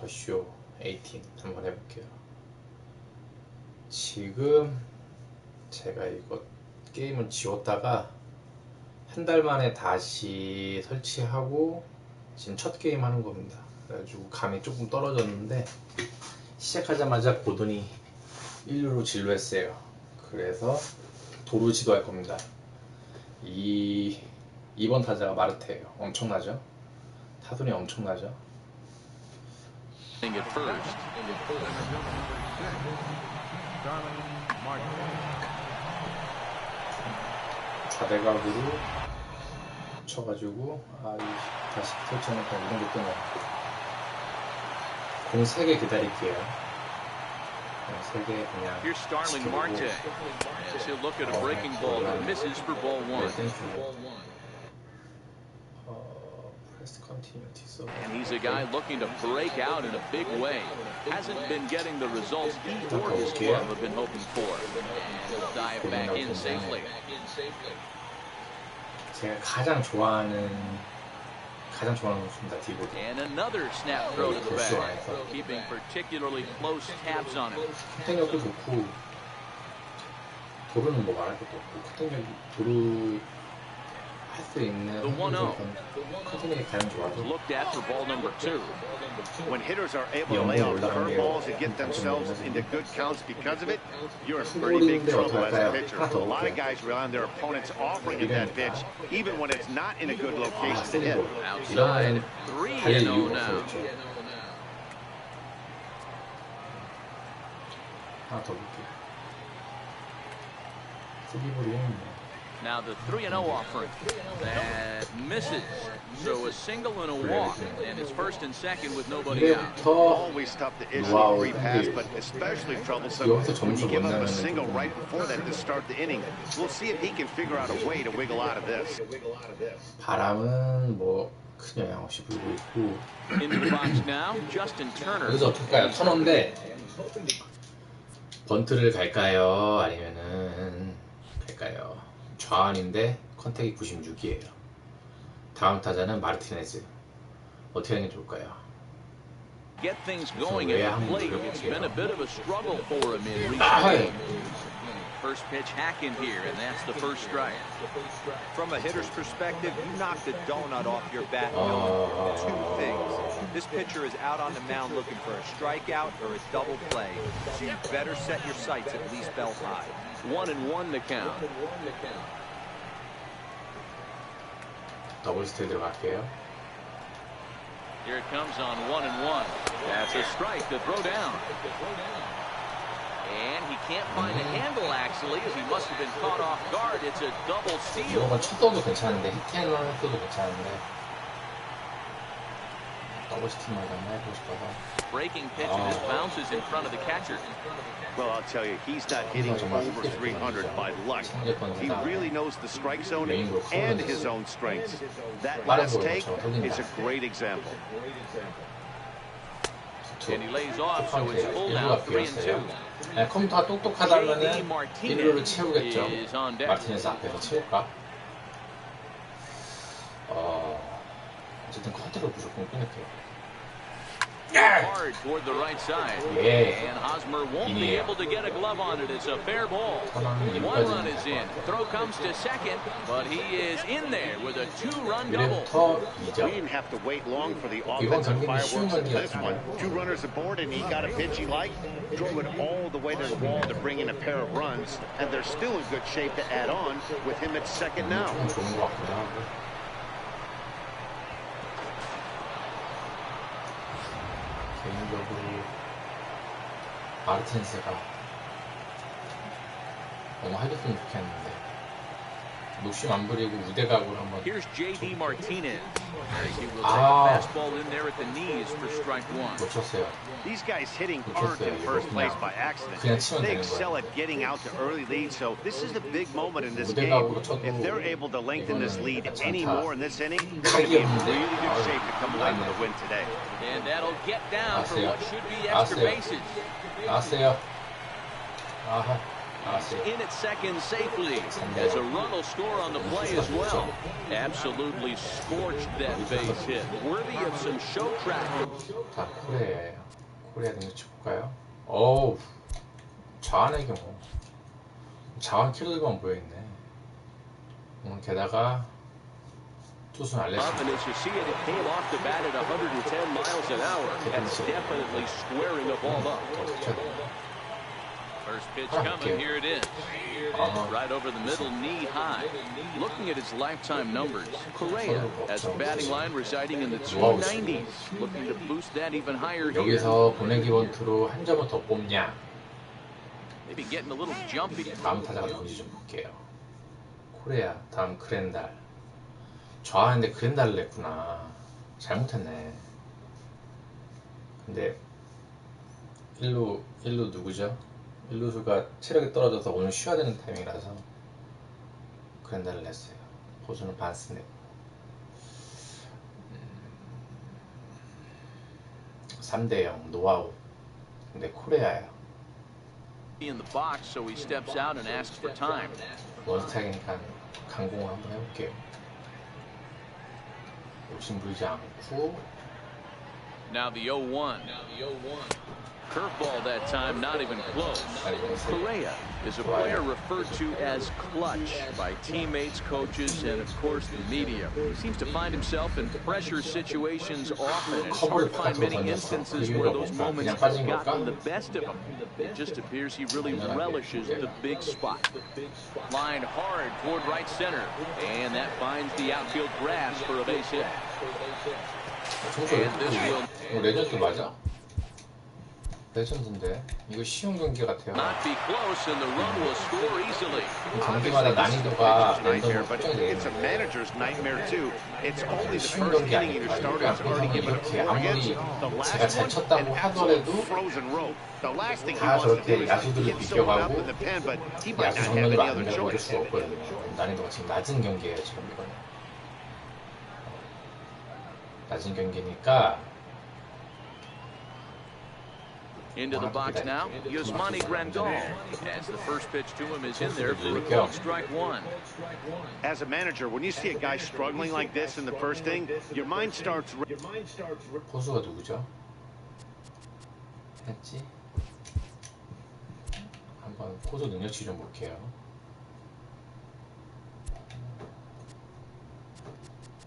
더쇼 18 한번 해볼게요. 지금 제가 이거 게임을 지웠다가 한 달 만에 다시 설치하고 지금 첫 게임 하는 겁니다. 그래가지고 감이 조금 떨어졌는데 시작하자마자 고든이 1루로 진루했어요. 그래서 도루 지도할 겁니다. 이번 타자가 마르테예요. 엄청나죠? 타순이 엄청나죠? 좌대각으로 쳐가지고 다시 설치하니까 이 정도 뜨네. 공 3개 기다릴게요. 공 3개 그냥 Here's Starling Marte as he'll look at a breaking ball that misses for ball one. And he's a guy looking to break out in a big way. Hasn't been getting the results he or his club have been hoping for. And he'll dive back in safely. 제가 가장 좋아하는 선수입니다. 디보드. And another snap throw to the back, keeping particularly close tabs on him. 컨택력도 좋고 도루는 뭐 말할 것도 없고 컨택력이 도루 할 수 있는 컨택력이 가장 좋아서. Looked at for ball number 2. When hitters are able to lay off curveballs and get themselves into good counts because of it, you're in pretty big trouble as a pitcher. A lot of guys rely on their opponents offering them that pitch, even when it's not in a good location to hit. Outside, 3-0 now. 하나 더 볼게요. 쓰기볼이 Now the 3-0 offering that misses. So a single and a walk, and it's first and second with nobody out. Always tough to issue a free pass, but especially troublesome when you give up a single right before that to start the inning. We'll see if he can figure out a way to wiggle out of this. 바람은 뭐 큰 영향 없이 불고 있고. Into the box now, Justin Turner. 여기서 어떻게 가요? 턴인데 번트를 갈까요? 아니면은 갈까요? 좌완인데 컨택이 96이에요. 다음 타자는 마르티네즈. 어떻게 하는 게 좋을까요? Get things going at the plate. It's been a bit of a struggle for him in recent games. First pitch hack in here, and that's the first strike. From a hitter's perspective, you knock the donut off your bat knowing two things. This pitcher is out on the mound looking for a strikeout or a double play, so you better set your sights at least belt high. 1-1 the count. 더블 스테이 들어갈게요. Here it comes on 1-1. That's a strike to throw down. And he can't find a handle actually, as he must have been caught off guard. It's a double steal. 이런 건 쳤어도 괜찮은데 히트앤런 했어도 괜찮은데 더블 스팀을 좀 해보고 싶어서. Breaking pitch and this bounces in front of the catcher. Well, I'll tell you, he's not hitting over 300 by luck. He really knows the strike zone and his own strengths. That last take is a great example. And he lays off, so it's full now, 3-2. 컴퓨터가 똑똑하다면은 1루를 채우겠죠. 마르티네즈 앞에서 채울까? 어쨌든 컨트롤 무조건 끊을게요. Hard toward the right side. And Hosmer won't be able to get a glove on it. It's a fair ball. One run is in. Throw comes to second, but he is in there with a 2-run double. We didn't have to wait long for the offensive fireworks in this one. 2 runners aboard, and he got a pitch he liked, drove it all the way to the wall to bring in a pair of runs, and they're still in good shape to add on with him at second now. 개인적으로 마르티네즈가 너무 하겠으면 좋겠는데 욕심 안 부리고 우대각으로 한번. Here's J.D. Martinez. He will take a fastball in there at the knees for strike one. 놓쳤어요. These guys hitting aren't in first place by accident. They excel at getting out to early leads, so this is the big moment in this game. If they're able to lengthen this lead any more in this inning, they're going to be in really good shape to come away with a win today. And that'll get down for what should be extra bases. 나왔어요. in at second safely as a run will score on the play as well. Absolutely scorched that base hit. Worthy of some show track. 자, 코리아 능력치 볼까요? 어우, 좌완의 경우. 좌완 킬러들만 모여있네. 게다가 투수는 알레스. Up and as you see it, it came off the bat at 110 miles an hour. That's definitely squaring the ball up. First pitch coming, here it is. Right over the middle, knee high. Looking at his lifetime numbers, Correa has a batting line residing in the 290s. Looking to boost that even higher here. 여기서 보내기 원투로 한 점을 더 뽑냐? Maybe getting a little jumpy. 다음 타자가 누군지 좀 볼게요. 코리아, 다음 그랜달. 좌완인데 그랜달을 냈구나. 잘못했네. 근데 1루 누구죠? 1루수가 체력이 떨어져서 오늘 쉬어야 되는 타이밍이라서 그랜달을 냈어요. 포수는 반스 냈고 3대0 노아웃. 근데 코리아야. In the box, so he steps out and asks for time. 원스타이니까 강공을 한번 해볼게요. 욕심 부리지 않고. Now the 0-1. Curveball that time, not even close. Correa is a player referred to as clutch by teammates, coaches, and of course the media. He seems to find himself in pressure situations often. It's hard to find many instances where those moments have gotten the best of him. It just appears he really relishes the big spot. Line hard toward right center, and that finds the outfield grass for a base hit. And this will... 레전드 맞아? 레전드인데 이거 쉬운 경기 같아요. 경기마다 난이도가 랜덤으로 설정이 되어 있는데 쉬운 경기 아니니까 이렇게 아무리 제가 잘 쳤다고 하더라도 다 저렇게 야수들을 비껴가고 야수 정면으로 안 되고 이럴 수가 없거든요. 난이도가 지금 낮은 경기예요. 지금 이거는 낮은 경기니까 Into the box now, Yasmani Grandal. As the first pitch to him is in there for a called strike one. As a manager, when you see a guy struggling like this in the first inning, your mind starts. 포수가 누구죠? 했지? 한번 포수 능력치 좀 볼게요.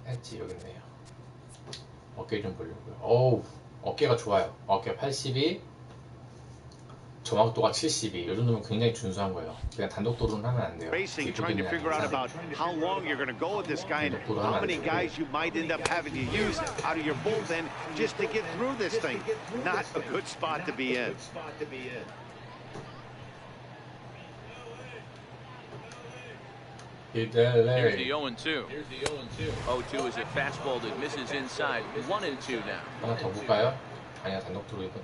했지 여기 있네요. 어깨 좀 보려고요. 어우, 어깨가 좋아요. 어깨 82. 정확도가 72. 이 정도면 굉장히 준수한 거예요. 그냥 단독 도루는 하면 안 돼요. Racing, trying to figure out about how long you're going to go with this guy and how many guys you might end up having to use out of your bullpen just to get through this thing. Not a good spot to be in. Here's the 0-2. 0-2 is a fastball that misses inside. 1-2 now. 하나 더 볼까요? 아니야, 단독 도루 이건.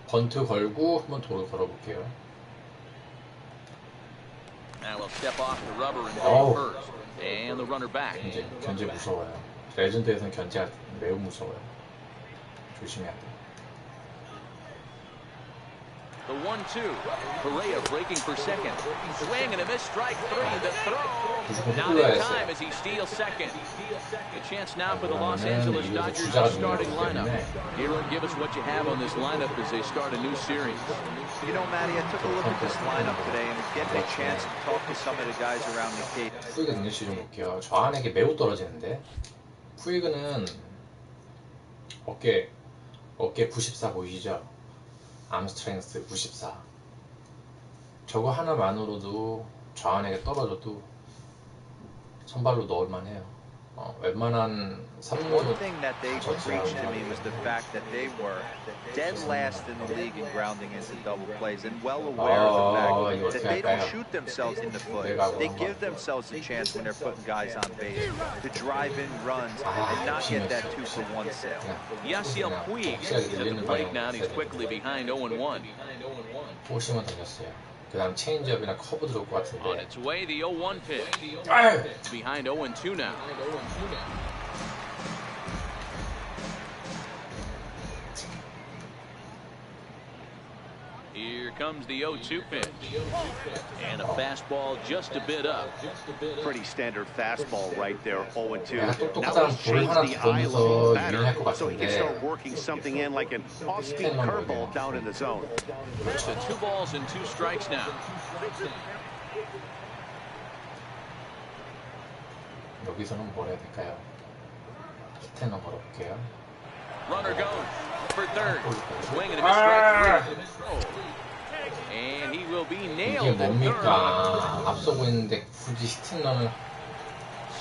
번트 걸고 한번 도루 걸어볼게요. Now we'll step off the rubber and go first. And the runner back. 견제 무서워요. 레전드에서는 견제가 매우 무서워요. 조심해야 돼. The 1-2. Correa breaking for second. Swing and a miss, strike three. The throw. Not in time as he steals second. A chance now for the Los Angeles Dodgers starting lineup. Hero, give us what you have on this lineup as they start a new series. You know, Matty, I took a look at this lineup today and getting a chance to talk to some of the guys around the gate. 푸이그 능력치 좀 볼게요. 좌완에게 매우 떨어지는데 푸이그는 어깨 94 보이시죠? 암스트렝스 94. 저거 하나만으로도 좌완에게 떨어져도 선발로 넣을만 해요. 웬만한 3루 One thing that they preached to me was the fact that they were dead last in the league in grounding into double plays and well aware of the fact that they don't shoot themselves in the foot. They give themselves a chance when they're putting guys on base to drive in runs and not get that 2-for-1 sale. Yasiel Puig is at the plate now and he's quickly behind 0-1. 오심을 던졌어요. 그 다음 체인지업이나 커브 들어올 것 같은데. On its way, the 0-1 pitch. It's behind 0-2 now. Here comes the 0-2 pitch. And a fastball just a bit up. Pretty standard fastball right there, 0-2. Now 똑똑한 let's 볼 change 하나 the 더 eye 보면서 look 유인할 것 better so he can 같은데 start working something in like an off-speed curveball down in the zone. So 2 balls and 2 strikes now. 여기서는 뭘 해야 될까요? 스탠을 걸어볼게요. Runner goes for third. Swing and a miss strike 3. And he will be 이게 nailed at 뭡니까? third. 앞서고 있는데 굳이 스탠런을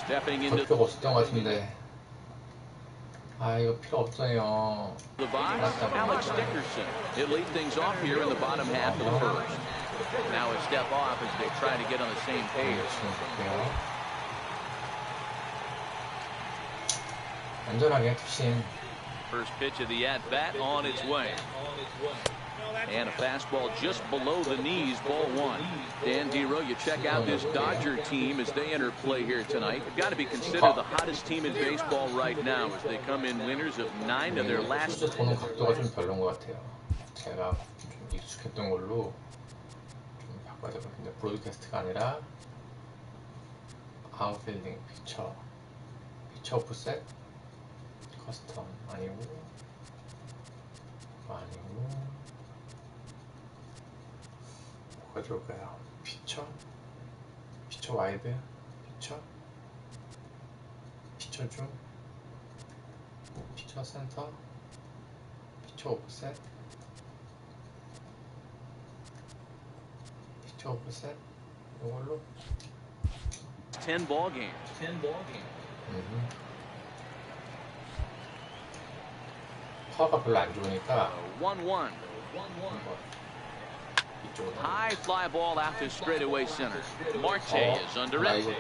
Stepping 걸 into 필요가 없었던 것 같은데. 아, 이거 필요 없어요. the box, Alex Dickerson. He'll lead things off here in the bottom half of the first. Now a step off as they try to get on the same page. 안전하게 투심. First pitch of the at-bat on its way. And a fastball just below the knees, ball 1. Dan Dero, you check out this Dodger team as they enter play here tonight. They've got to be considered the hottest team in baseball right now as they come in winners of 9 of their last. 투수 보는 각도가 좀 별로인 것 같아요. 제가 좀 익숙했던 걸로 좀 바꿔야 될 것 같은데, 브로드캐스트가 아니라 아웃필딩 피처 오프셋 커스텀 아니고 뭐가 좋을까요? 피처 와이드 피처 중 피처 센터 피처 오프셋 이걸로 10 ball games. 파워가 별로 안 좋으니까 1-1. 이쪽으로 High fly ball out to straightaway center. Marte is under it. And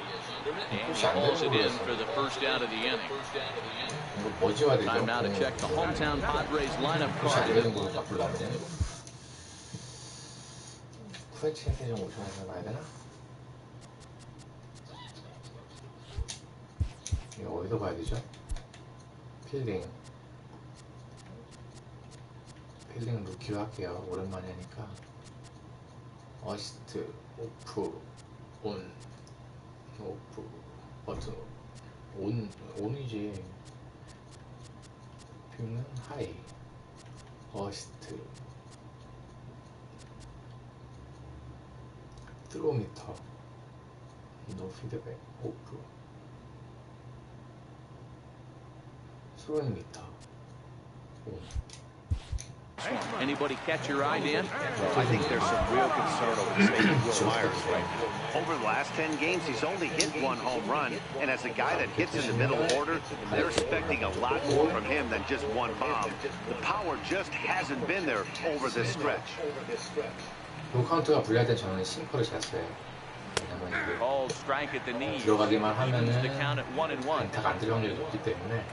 he pulls it in for the first out of the inning. 이거 뭐 지워야 되죠? Time now to check the hometown Padres lineup 혹시 안 card. 되는 걸로 바꾸려면 프랜차이즈 좀 오션해서 봐야 되나? 이거 어디서 봐야 되죠? 필딩 루키로 할게요. 오랜만에 하니까. 어시스트 오프 버튼 온이지. 뷰는 하이 어시스트 트로미터 노 피드백 오프 스로잉 미터 온. Anybody catch your eye, Dan? I think there's some real concern over the state of Will Myers right now. Over the last 10 games, he's only hit 1 home run, and as a guy that hits in the middle order, they're expecting a lot more from him than just 1 bomb. The power just hasn't been there over this stretch. 노카운트가 불리할 때 저는 싱커를 잤어요. 왜냐면 이게 Called strike at the knee. 들어가기만 Evens the 하면은 count at 1-1. 안타가 안 들 확률이 높기 때문에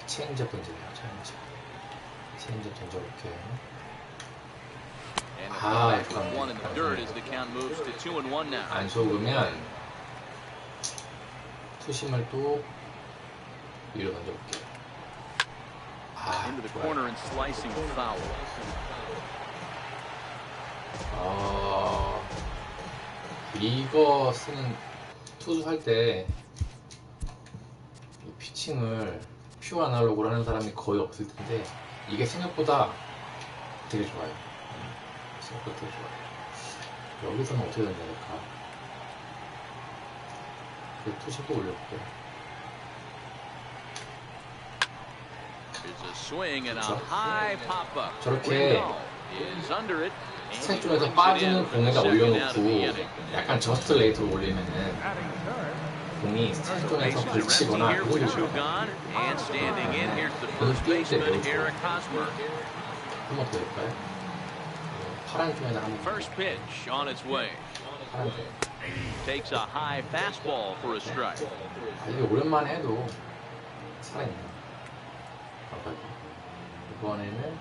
체인지업 던지네요. 체인지업 던져볼게. And a comeback with 1 in the dirt as the count moves to 2-1 now. 안 속으면 투심을 또 위로 던져볼게요. Into the corner and slicing foul. 이거 쓰는 투수 할 때 이 피칭을 퓨 아날로그로 하는 사람이 거의 없을 텐데 이게 생각보다 되게 좋아요. 생각보다 되게 좋아요. 여기서는 어떻게 던져야 될까? 투심도 올려볼게요. There's a swing and a high pop-up. 저렇게 스트라이크 존에서 빠지는 공에다 올려놓고 약간 저스트 레이트로 올리면은 공이 스트라이크 존에서 걸치거나 그러면 한번 더 될까요? 파란 편에다 한번 First pitch on its way. 파란 편. Takes a high fastball for a strike. 이게 오랜만에 해도 살아있네요. 이번에는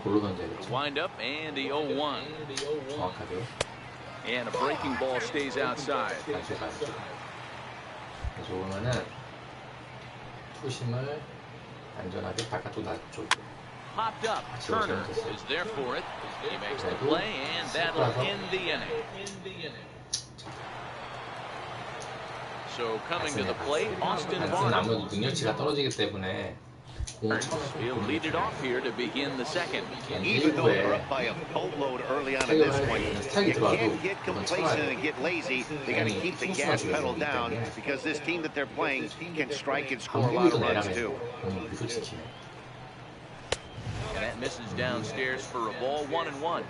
볼로 던져야겠죠. Wind up and the 0-1. 정확하게. And a breaking ball stays outside. 다시 가야죠. 그래서 오면은 투심을 안전하게 바깥쪽 놔줘. popped up. Turner is there for it. He makes the play, and that'll end the inning. So coming to the plate, Austin Barnes. 아무래도 능력치가 떨어지기 때문에 He'll lead it off here to begin the second. Even though they're up by a boatload early on in this one, you can't get complacent and get lazy. They got to keep the gas pedal down because this team that they're playing can strike and score a lot of runs too. And that misses downstairs for a ball, 1-1.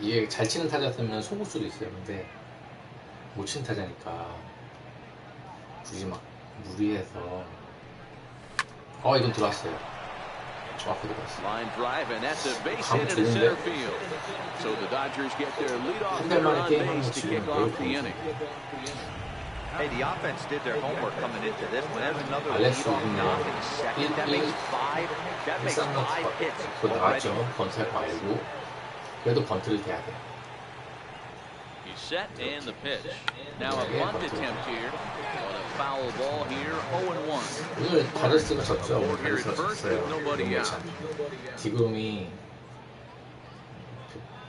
이게 잘 치는 타자였으면 속을 수도 있어요. 근데 못 치는 타자니까 굳이 막 무리해서. 이건 들어왔어요. 정확히 들어왔어요. Line drive, and that's a base hit into center field. So the Dodgers get their leadoff hitter on base to kick off the inning. Hey, the offense did their homework coming into this one. There's another leadoff knock in the second. That makes five hits. 그거 나왔죠. 번트할 거 알고. 그래도 번트를 대야 돼. He's set and the pitch. Now a bunt attempt here. On a foul ball here, 0-1. 오늘 다르스가 졌죠. 오늘 다르스가 졌어요. 디그롬이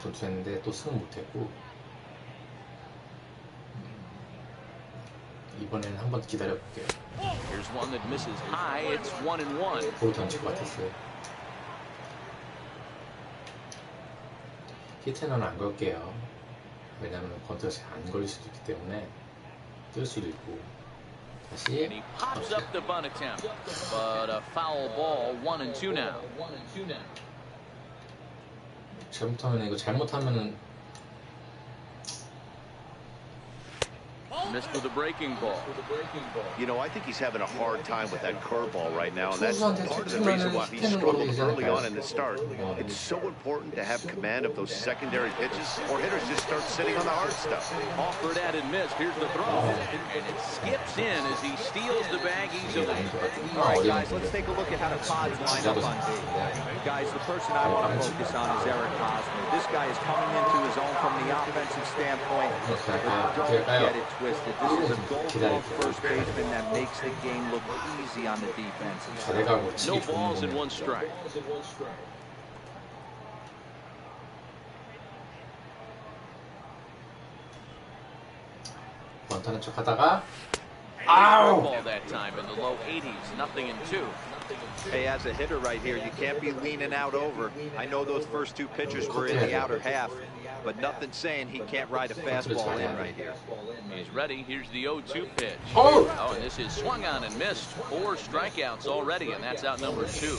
전투했는데 또 승을 못했고 이번에는 한 번 기다려볼게요. Here's one that misses high. It's 1-1. 볼 던질 것 같았어요. 히트는 안 걸게요. 왜냐면 번트가 잘 안 걸릴 수도 있기 때문에 뜰 수도 있고. 다시. And he pops up the bunt attempt, but a foul ball, 1-2 now. 잘못하면 이거 잘못하면은. Missed with a breaking ball. You know, I think he's having a hard time with that curveball right now, and that's part of the reason why he struggled early on in the start. It's so important to have command of those secondary pitches, or hitters just start sitting on the hard stuff. Offered at and missed. Here's the throw, and it skips in as he steals the bag easily. All right, guys, let's take a look at how the Pods line up on D. Guys, the person I want to focus on is Eric Hosmer. This guy is coming into his own from the offensive standpoint. Don't get it twisted. This is a gold-glove first baseman that makes the game look easy on the defensive side. No balls and one strike. 번트하는 척 하다가 Ball that time in the low 80s, 0-2. Hey, as a hitter right here, you can't be leaning out over. I know those first two pitchers were in the outer half, but nothing saying he can't ride a fastball in right here. He's ready. Here's the 0-2 pitch. Oh, and this is swung on and missed. 4 strikeouts already, and that's out number 2.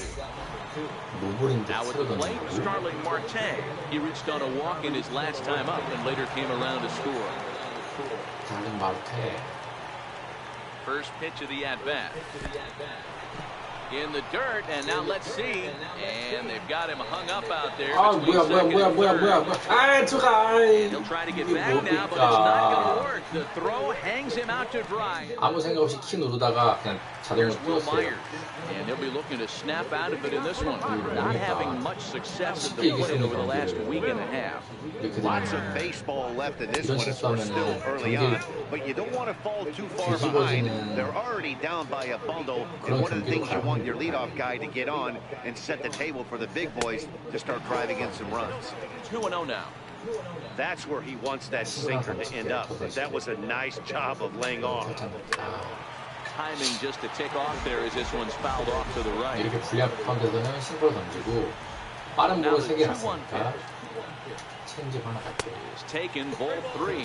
Now at the plate, Starling Marte. He reached on a walk in his last time up and later came around to score. Starling Marte. First pitch of the at-bat. In the dirt, and now let's see. And they've got him hung up out there. He'll try to get back now, but it's not going to work. The throw hangs him out to dry. 아무 생각 없이 키 누르다가 그냥 자동으로 뛰었어요. And he'll be looking to snap out of it in this one. Not having much success at the plate over the last week and a half. Lots of baseball left in this one as we're still early on, but you don't want to fall too far behind. They're already down by a bundle, and one of the things you want your leadoff guy to get on and set the table for the big boys to start driving in some runs. 2-0 now. That's where he wants that sinker to end up. That was a nice job of laying off. Timing just to tick off there as this one's fouled off to the right. 이렇게 불리한 가운데서는 싱크로 던지고 빠른 볼을 3개 났으니까 체인지업 하나 갈게요. It's taken ball 3.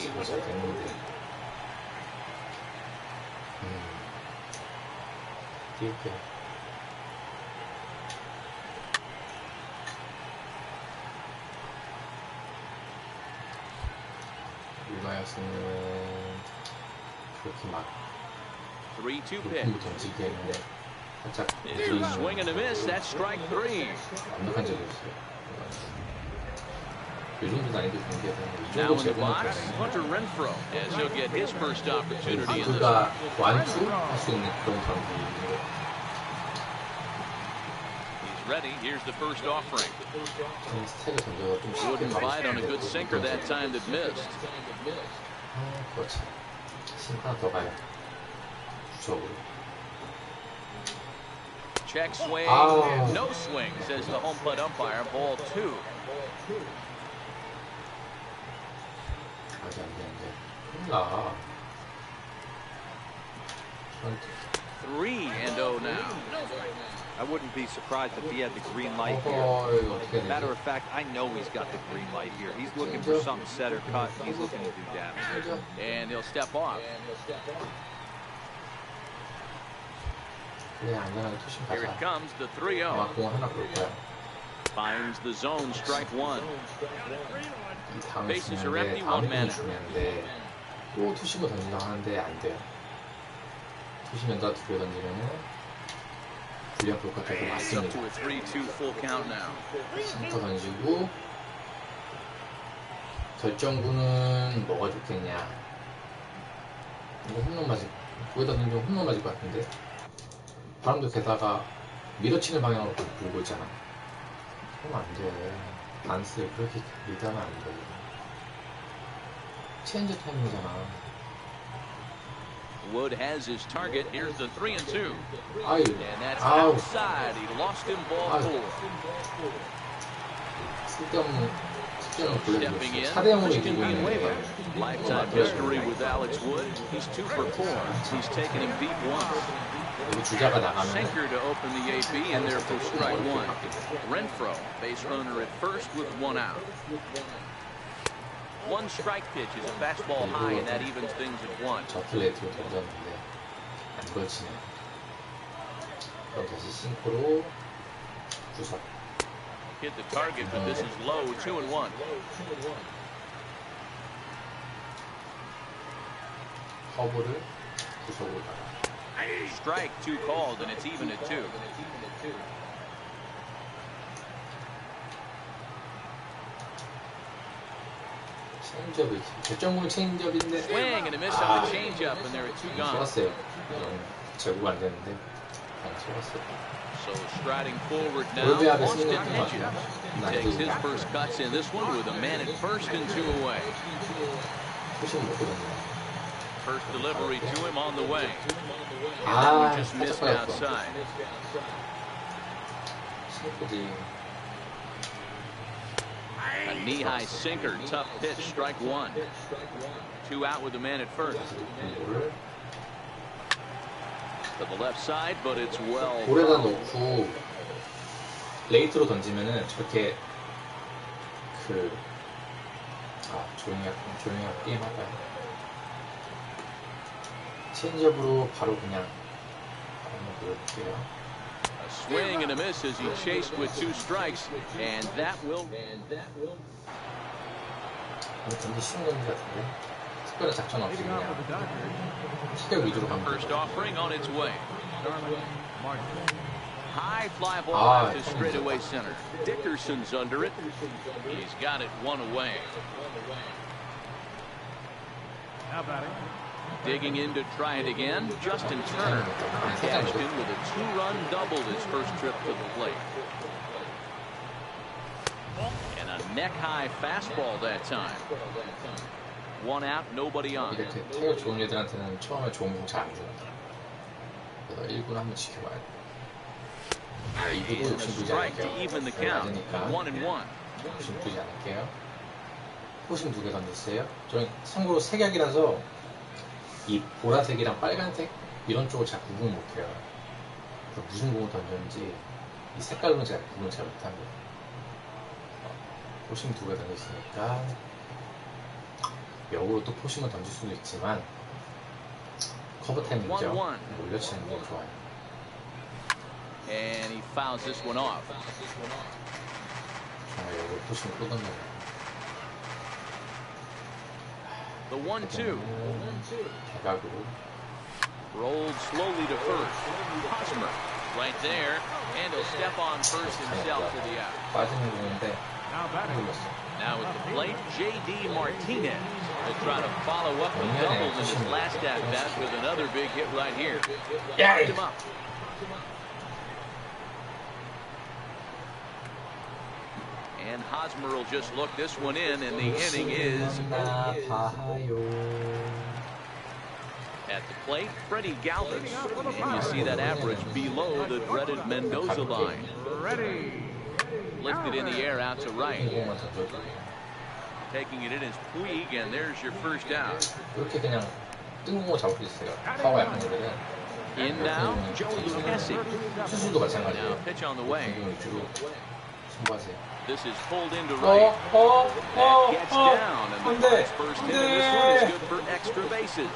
띄울게요. 유마였으면 그렇게 막 3-2 높은 pitch. 거 던지기 했는데 살짝 Swing and a miss. That's strike 3. 완벽한 적이 없어요. 이 정도 난이도 경기에서 이 Now 정도 in the box, 제공을 Hunter Renfroe, as he'll get his first opportunity in this one. 그가 완투 할 수 있는 그런 경기. He's ready. Here's the first offering. 스택을 던져서 좀 쉽게 Wouldn't bite on a good sinker that time that missed. 그렇지. 싱크 하나 더 가요. 주적으로. check swing. No swing, says the home plate umpire. Ball 2. 아. 3-0 now. I wouldn't be surprised if he had the green light here. Matter of fact, I know he's got the green light here. He's looking for something set or cut. He's looking to do damage. And he'll step off. Here it comes, the 3-0. Finds the zone, strike 1. Bases are empty, 1 man. 또 투심을 던지려고 하는데 안 돼요. 투심 연타 2개 던지면은 불리한 볼카트가 맞습니다. 센터 던지고 결정구는 뭐가 좋겠냐. 이거 홈런 맞을, 거기다 던지면 홈런 맞을 것 같은데 바람도 게다가 밀어치는 방향으로 불고 있잖아. 그러면 안 돼. 반스를 그렇게 리드하면 안 돼. 체인지 타임이잖아. Wood has his target. Here's the 3-2. 아유. And that's outside. He lost him ball 4. 쓸데없는 stepping in. 4대0으로 이기고 있는데. Lifetime history with Alex Wood. He's 2 for 4. He's taken him deep once. 여기 주자가 나가면 Sinker to open the AB and there for strike 1. Renfro, base runner at first with 1 out. 1 strike pitch is a fastball high, and that evens things at 1. 저 플레이트로 던졌는데 안 걸치네. 그럼 다시 싱크로 구석. Hit the target, but this is low. 2-1. 커브를 구석으로 나가. Strike 2 called, and it's even at 2. 체인지업이 결정구는 체인지업인데 Swing and a miss on the changeup, and there are 2 gone. 좋았어요. 제구가 안 됐는데 좋았어요. So striding forward now, Austin Hedges takes his first cuts in this one with a man at first and 2 away. First delivery to him on the way. And that one just missed outside. A knee-high sinker, tough pitch, strike 1. 2 out with the man at first. To the left side, but it's well. 볼에다 놓고 레이트로 던지면은 저렇게 조용히 게임 할까요? 체인지업으로 바로 그냥 한번 보여볼게요. A swing and a miss as he chased with 2 strikes, and that will. 던지 쉬운 던지 같은데 특별한 작전 없이 그냥 타격 위주로 가면 First offering on its way. High fly ball out to straightaway center. Dickerson's under it. He's got it 1 away. How about it? Digging in to try it again. Justin Turner cashed in with a 2-run double his first trip to the plate. And a neck-high fastball that time. 1 out, nobody on. 이렇게 타격 좋은 애들한테는 처음에 좋은 공 잘 안 줍니다. 그래서 1군 한번 지켜봐야 돼. 이기고 욕심 부리지 않을게요. 맞으니까 욕심 부리지 않을게요. 포심 2개 던졌어요. 저는 참고로 색약이라서 이 보라색이랑 빨간색 이런 쪽을 잘 구분 못해요. 그래서 무슨 공을 던졌는지 이 색깔로는 제가 구분을 잘 못합니다. 포심 2개 던졌으니까 역으로 또 포심을 던질 수도 있지만 커버 타이밍이죠. 올려치는 게 좋아요. And he fouls this one off. 역으로 포심을 또 던져요. The 1-2. 대각으로. Rolled slowly to first. Hosmer right there, and he'll step on first himself for the out. 빠지는 공인데 Now at the plate, J.D. Martinez will try to follow up the doubles in his last at-bat with another big hit right here. Picked him up. And Hosmer will just look this one in, and the inning is At the plate, Freddie Galvis. And you see that average below the dreaded Mendoza line. Lifted in the air out to right. Taking it in is Puig, and there's your first out. 이렇게 그냥 뜬금으로 잡을 수 있어요. 파워 약한 애들은. In now, Joe Lucchesi. 수술도 마찬가지예요. Now pitch on the way. 위주로 승부하세요. This is pulled into right. That gets down, and the first hit of this one is good for extra bases.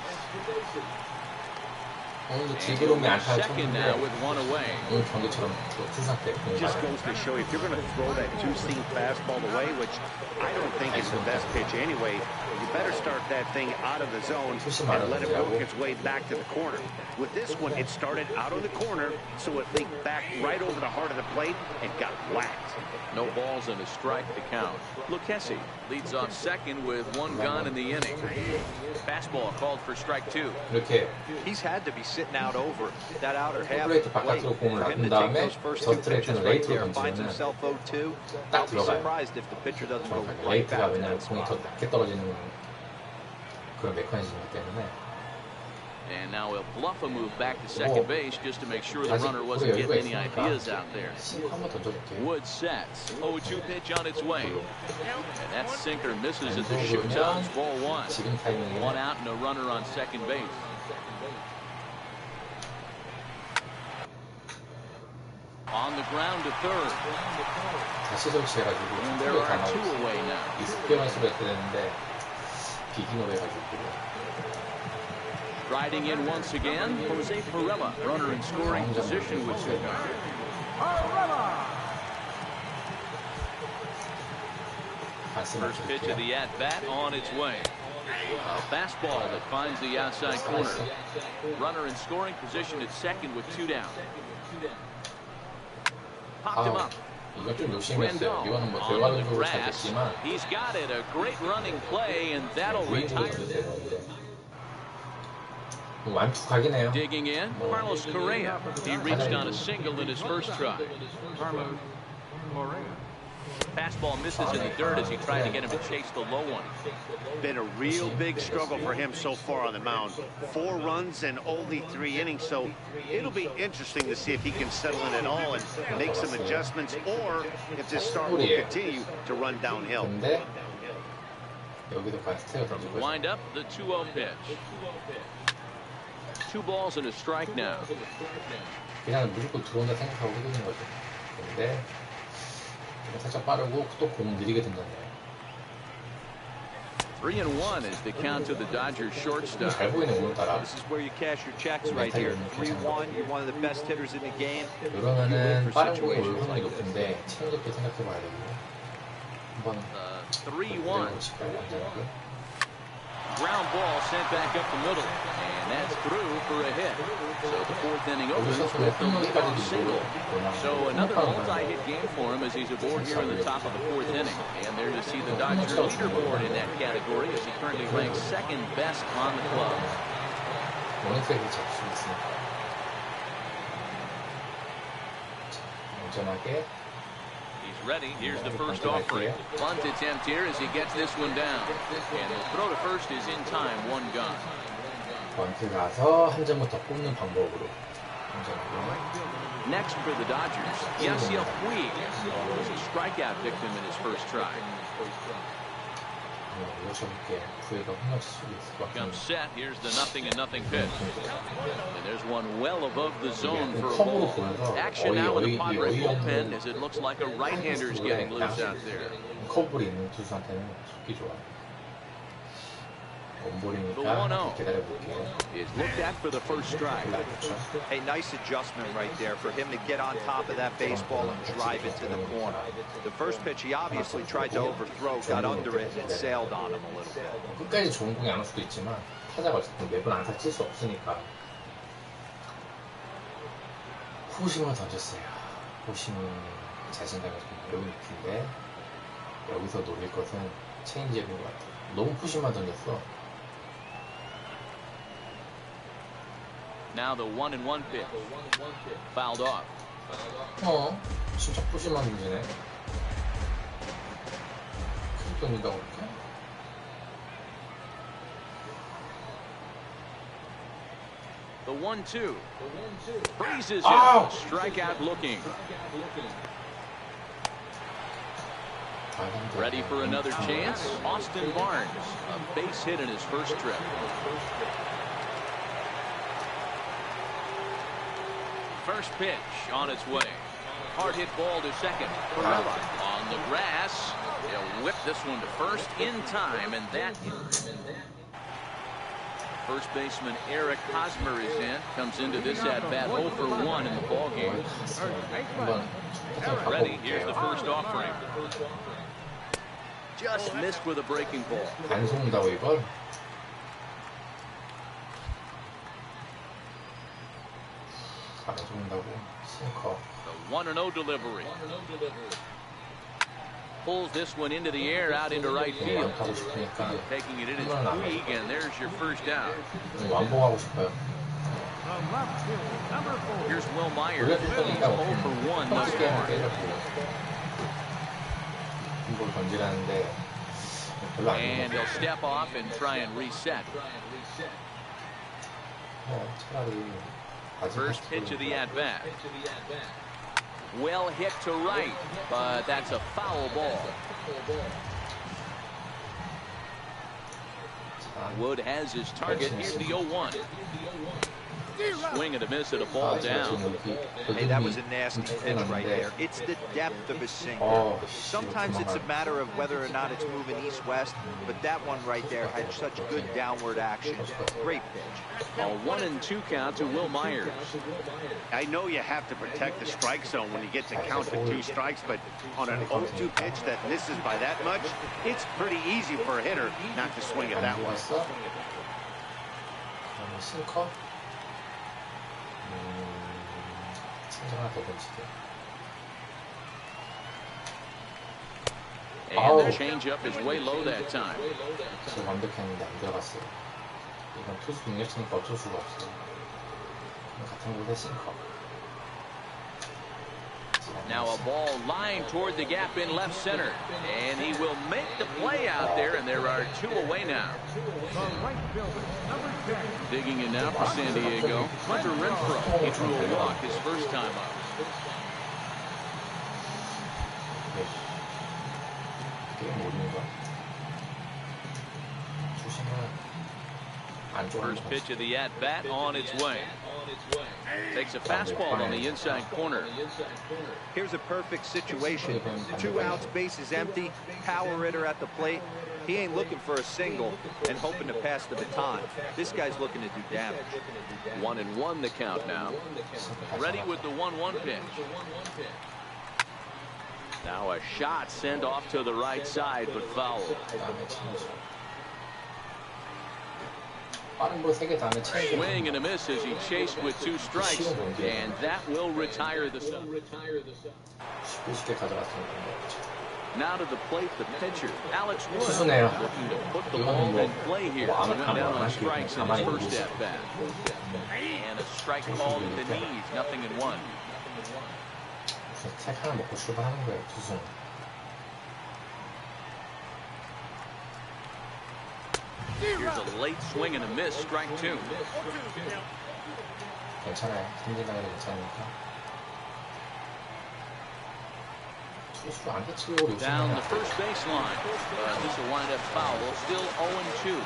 오늘도 지그러움이 안타를 Second now with one away. 오늘 경기처럼 튼 상태. Just goes to show you, if you're going to throw that two-seam fastball away, which I don't think is the best pitch anyway, you better start that thing out of the zone and let it work its way back to the corner. With this one, it started out of the corner, so it leaked back right over the heart of the plate and got whacked. No balls and a strike to count. Lucchesi leads off second with one gone in the inning. Fastball called for strike two. 이렇게 He's had to be sitting out over that outer half. 플레이트 바깥으로 공을 놔둔 다음에 저 스트레이트는 레이트로 finds 던지면 himself 0-2. 딱 I'll be 들어가요. surprised if the pitcher doesn't go 정확하게. right 레이트가 back to 왜냐면 that 공이 더 spot. 낮게 떨어지는 그런 메커니즘이기 때문에. And now he'll bluff a move back to second base just to make sure the runner wasn't getting any ideas out there. 한번 던져볼게요. Wood sets. 0-2 pitch on its way. And that sinker misses at the shoot tops. Ball one. 지금 타이밍에 One out and a runner on second base. On the ground to third. 다시 설치해가지고 And there are two away now. 20개만 수를 했어야 되는데 비기노를 해가지고 Riding in once again, Jose Perella, runner in scoring position with two guys. First pitch of the at-bat on its way. A fastball that finds the outside corner. Runner in scoring position at second with two down. Popped him up. 이건 좀 욕심이었어요. 이거는 뭐 결과론적으로 잘됐지만 He's got it. A great running play, and that'll retire. 완투각이네요. Digging in, Carlos Correa. He reached on a single in his first try. Fastball misses in the dirt as he tried to get him to chase the low one. Been a real big struggle for him so far on the mound. 4 runs and only 3 innings, so it'll be interesting to see if he can settle in at all and make some adjustments, or if this start will continue to run downhill. 근데 여기도 가스테가 던지고 Wind up the 2-0 pitch. 2 balls and a strike now. 그냥 무조건 들어온다 생각하고 해두는 거죠. 근데 살짝 빠르고 또 공 느리게 던졌네요. 3-1 is the count to the Dodgers shortstop. 잘 보이는 오늘따라. This is where you cash your checks right here. 3-1, you're one of the best hitters in the game. 이러면은 빠른 공이 올 확률이 높은데 체인지업도 생각해봐야 되고 한번 3-1. Ground ball sent back up the middle, and that's through for a hit. So the 4th inning opens with the leadoff single. So another multi-hit game for him as he's aboard here in the top of the 4th inning. And there to see the Dodgers leaderboard in that category as he currently ranks second best on the club. 모니터에서 잡을 수 있으니까 안전하게. He's ready. Here's the first offering. Bunt attempt here as he gets this one down. And the throw to first is in time, 1 gone. 번트 가서 한 점을 더 뽑는 방법으로 안전하게. Next for the Dodgers, Yasiel Puig was a strikeout victim in his first try. 여쭤볼게. 부에가 홈런칠 수도 있을 것 Comes 같은데. set. Here's the 0-0 pitch. And there's one well above the zone for a 컵으로 ball. 보여서 Action now with the 어이 Padre bullpen 없는 as it looks like a right-hander's getting loose out there. 컵볼이 있는 투수한테는 좋기 좋아. The 원볼이니까 1-0 기다려볼게요. is looked at for the first strike. A nice adjustment right there for him to get on top of that baseball and drive it to the corner. The first pitch he obviously tried to overthrow, got under it, and sailed on him a little bit. 끝까지 좋은 공이 안 올 수도 있지만 타자가 어쨌든 매번 안타 칠 수 없으니까 후심을 던졌어요. 후심 자신감이 좀 어려운 느낌인데 여기서 노릴 것은 체인지업인 것 같아요. 너무 푸심만 던졌어. Now the 1-1 pitch. Fouled off. 진짜 푸심만 던지네. 크게 던진다고 그렇게? The 1-2. Freezes Ow. it. Strikeout looking. Ready for another chance. Austin Barnes. A base hit in his first trip. First pitch on its way. Hard hit ball to second. Perella on the grass. He'll whip this one to first in time, and that first baseman Eric Hosmer is in. Comes into this at bat 0 for 1 in the ball game. Ready. Here's the first offering. Just missed with a breaking ball. 안 속는다고 이걸? 안 속는다고? 싱커. The 1-0 delivery. Pulls this one into the air, out into right field. 하고 싶으니까 Taking it in his league, and there's your first down. 완봉하고 싶어요. Here's Will Myers. He's 0 for 1 thus far. 이걸 던지라는데 별로 안 And he'll step off and try and reset. 차라리 First pitch of the at-bat. Well hit to right, but that's a foul ball. Wood has his target. Here's the 0-1. Swing and a miss at a ball down. Hey, that was a nasty pitch right there. It's the depth of his sinker. Sometimes it's a matter of whether or not it's moving east-west, but that one right there had such good downward action. Great pitch. A 1-2 count to Will Myers. I know you have to protect the strike zone when you get to count to 2 strikes, but on an 0-2 pitch that misses by that much, it's pretty easy for a hitter not to swing at that one. 싱커? 하나 더 던지게. And the changeup is way low that time. 진짜 완벽했는데 안 들어갔어요. 이건 투수 능력치니까 어쩔 수가 없어요. 같은 곳에 싱커. Now a ball lined toward the gap in left center, and he will make the play out there, and there are 2 away now. Digging in now for San Diego, Hunter Renfroe. He drew a walk his first time up. First pitch of the at-bat on its way. Takes a fastball on the inside corner. Here's a perfect situation. 2 outs, bases empty, power hitter at the plate. He ain't looking for a single and hoping to pass the baton. This guy's looking to do damage. 1-1 the count now. Ready with the 1-1 pitch. Now a shot sent off to the right side, but foul. Swing and a miss as he chased with 2 strikes, and that will retire the sub. Now to the plate, the pitcher, Alex Wood, looking to put the ball in play here. He went down on strikes in his first at-bat. And a strike called at the knees, 0-1. 책 하나 먹고 출발하는 거예요, 투수는. Here's a late swing and a miss, strike 2. 괜찮아요. 힘들다고 괜찮으니까. 투수가 안 다치려고 Down the first baseline. This will wind up foul. Still 0-2.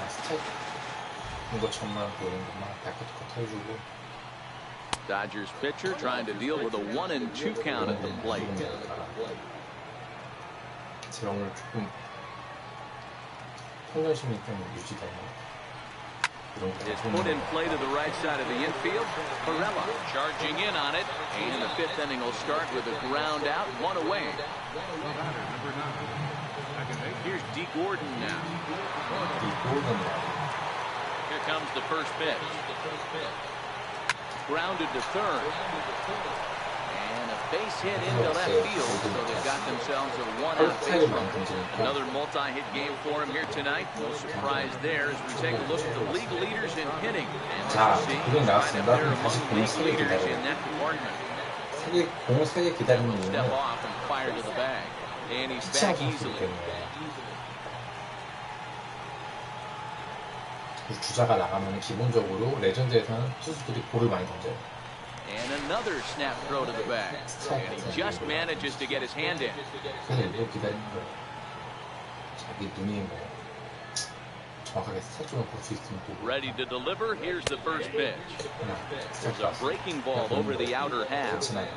스텝 것처럼만 보이는구만. 백커트 해주고. Dodgers pitcher trying to deal with a 1-2 count at the plate. 제가 오늘 조금 평정심이 좀 유지되네요. It's put in play to the right side of the infield. Perella charging in on it, and the 5th inning will start with a ground out, 1 away. Here's D. Gordon now. Here comes the first pitch. Grounded to third. And a base hit into left field, so they've got themselves a 1-out base. Another multi-hit game for him here tonight. No surprise there as we take a look at the league leaders in hitting. And as you see, right up there among league leaders in that department. Step off and fire to the bag. And he's back easily. 주자가 나가면 기본적으로 레전드에서는 투수들이 볼을 많이 던져요. And another snap throw to the back. And he just manages to get his hand in. 그래서 일부러 기다리는 거예요. 자기 눈이 뭐 정확하게 스타점을 볼 수 있으면 보고. Ready to deliver. Here's the first pitch. There's a breaking ball over the outer half. 괜찮아요.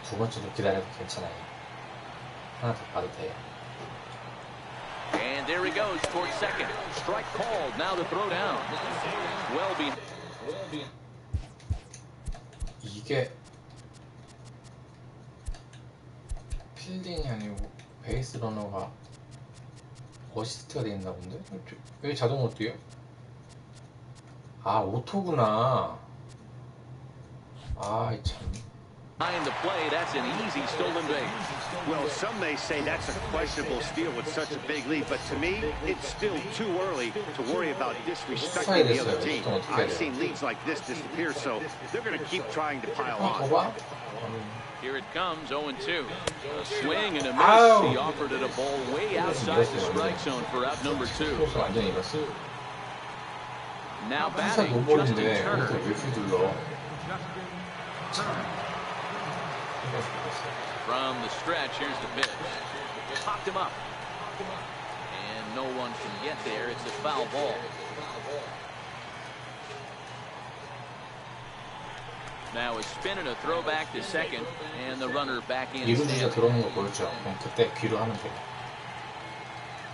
두 번째도 기다려도 괜찮아요. 하나 더 봐도 돼요. And there he goes towards second. Strike called. Now to throw down. Well behind. 이게 필딩이 아니고 베이스 러너가 어시스트가 되어 있나 본데? 왜 자동으로 뛰어요? 아, 오토구나. 아, 참. Behind the play, that's an easy stolen base. Well, some may say that's a questionable steal with such a big lead, but to me, it's still too early to worry about disrespecting the other team. I've seen leads like this disappear, so they're going to keep trying to pile on. Here it comes, 0-2. A swing and a miss. He offered it a ball way outside the strike zone for out number 2. Now batting, Justin Turner. From the stretch, here's the pitch. Popped him up. And no one can get there. It's a foul ball. Now a spin and a throw back to second, and the runner back in. 2루 주자 들어오는 거 보였죠? 그럼 그때 귀로 하면 돼요.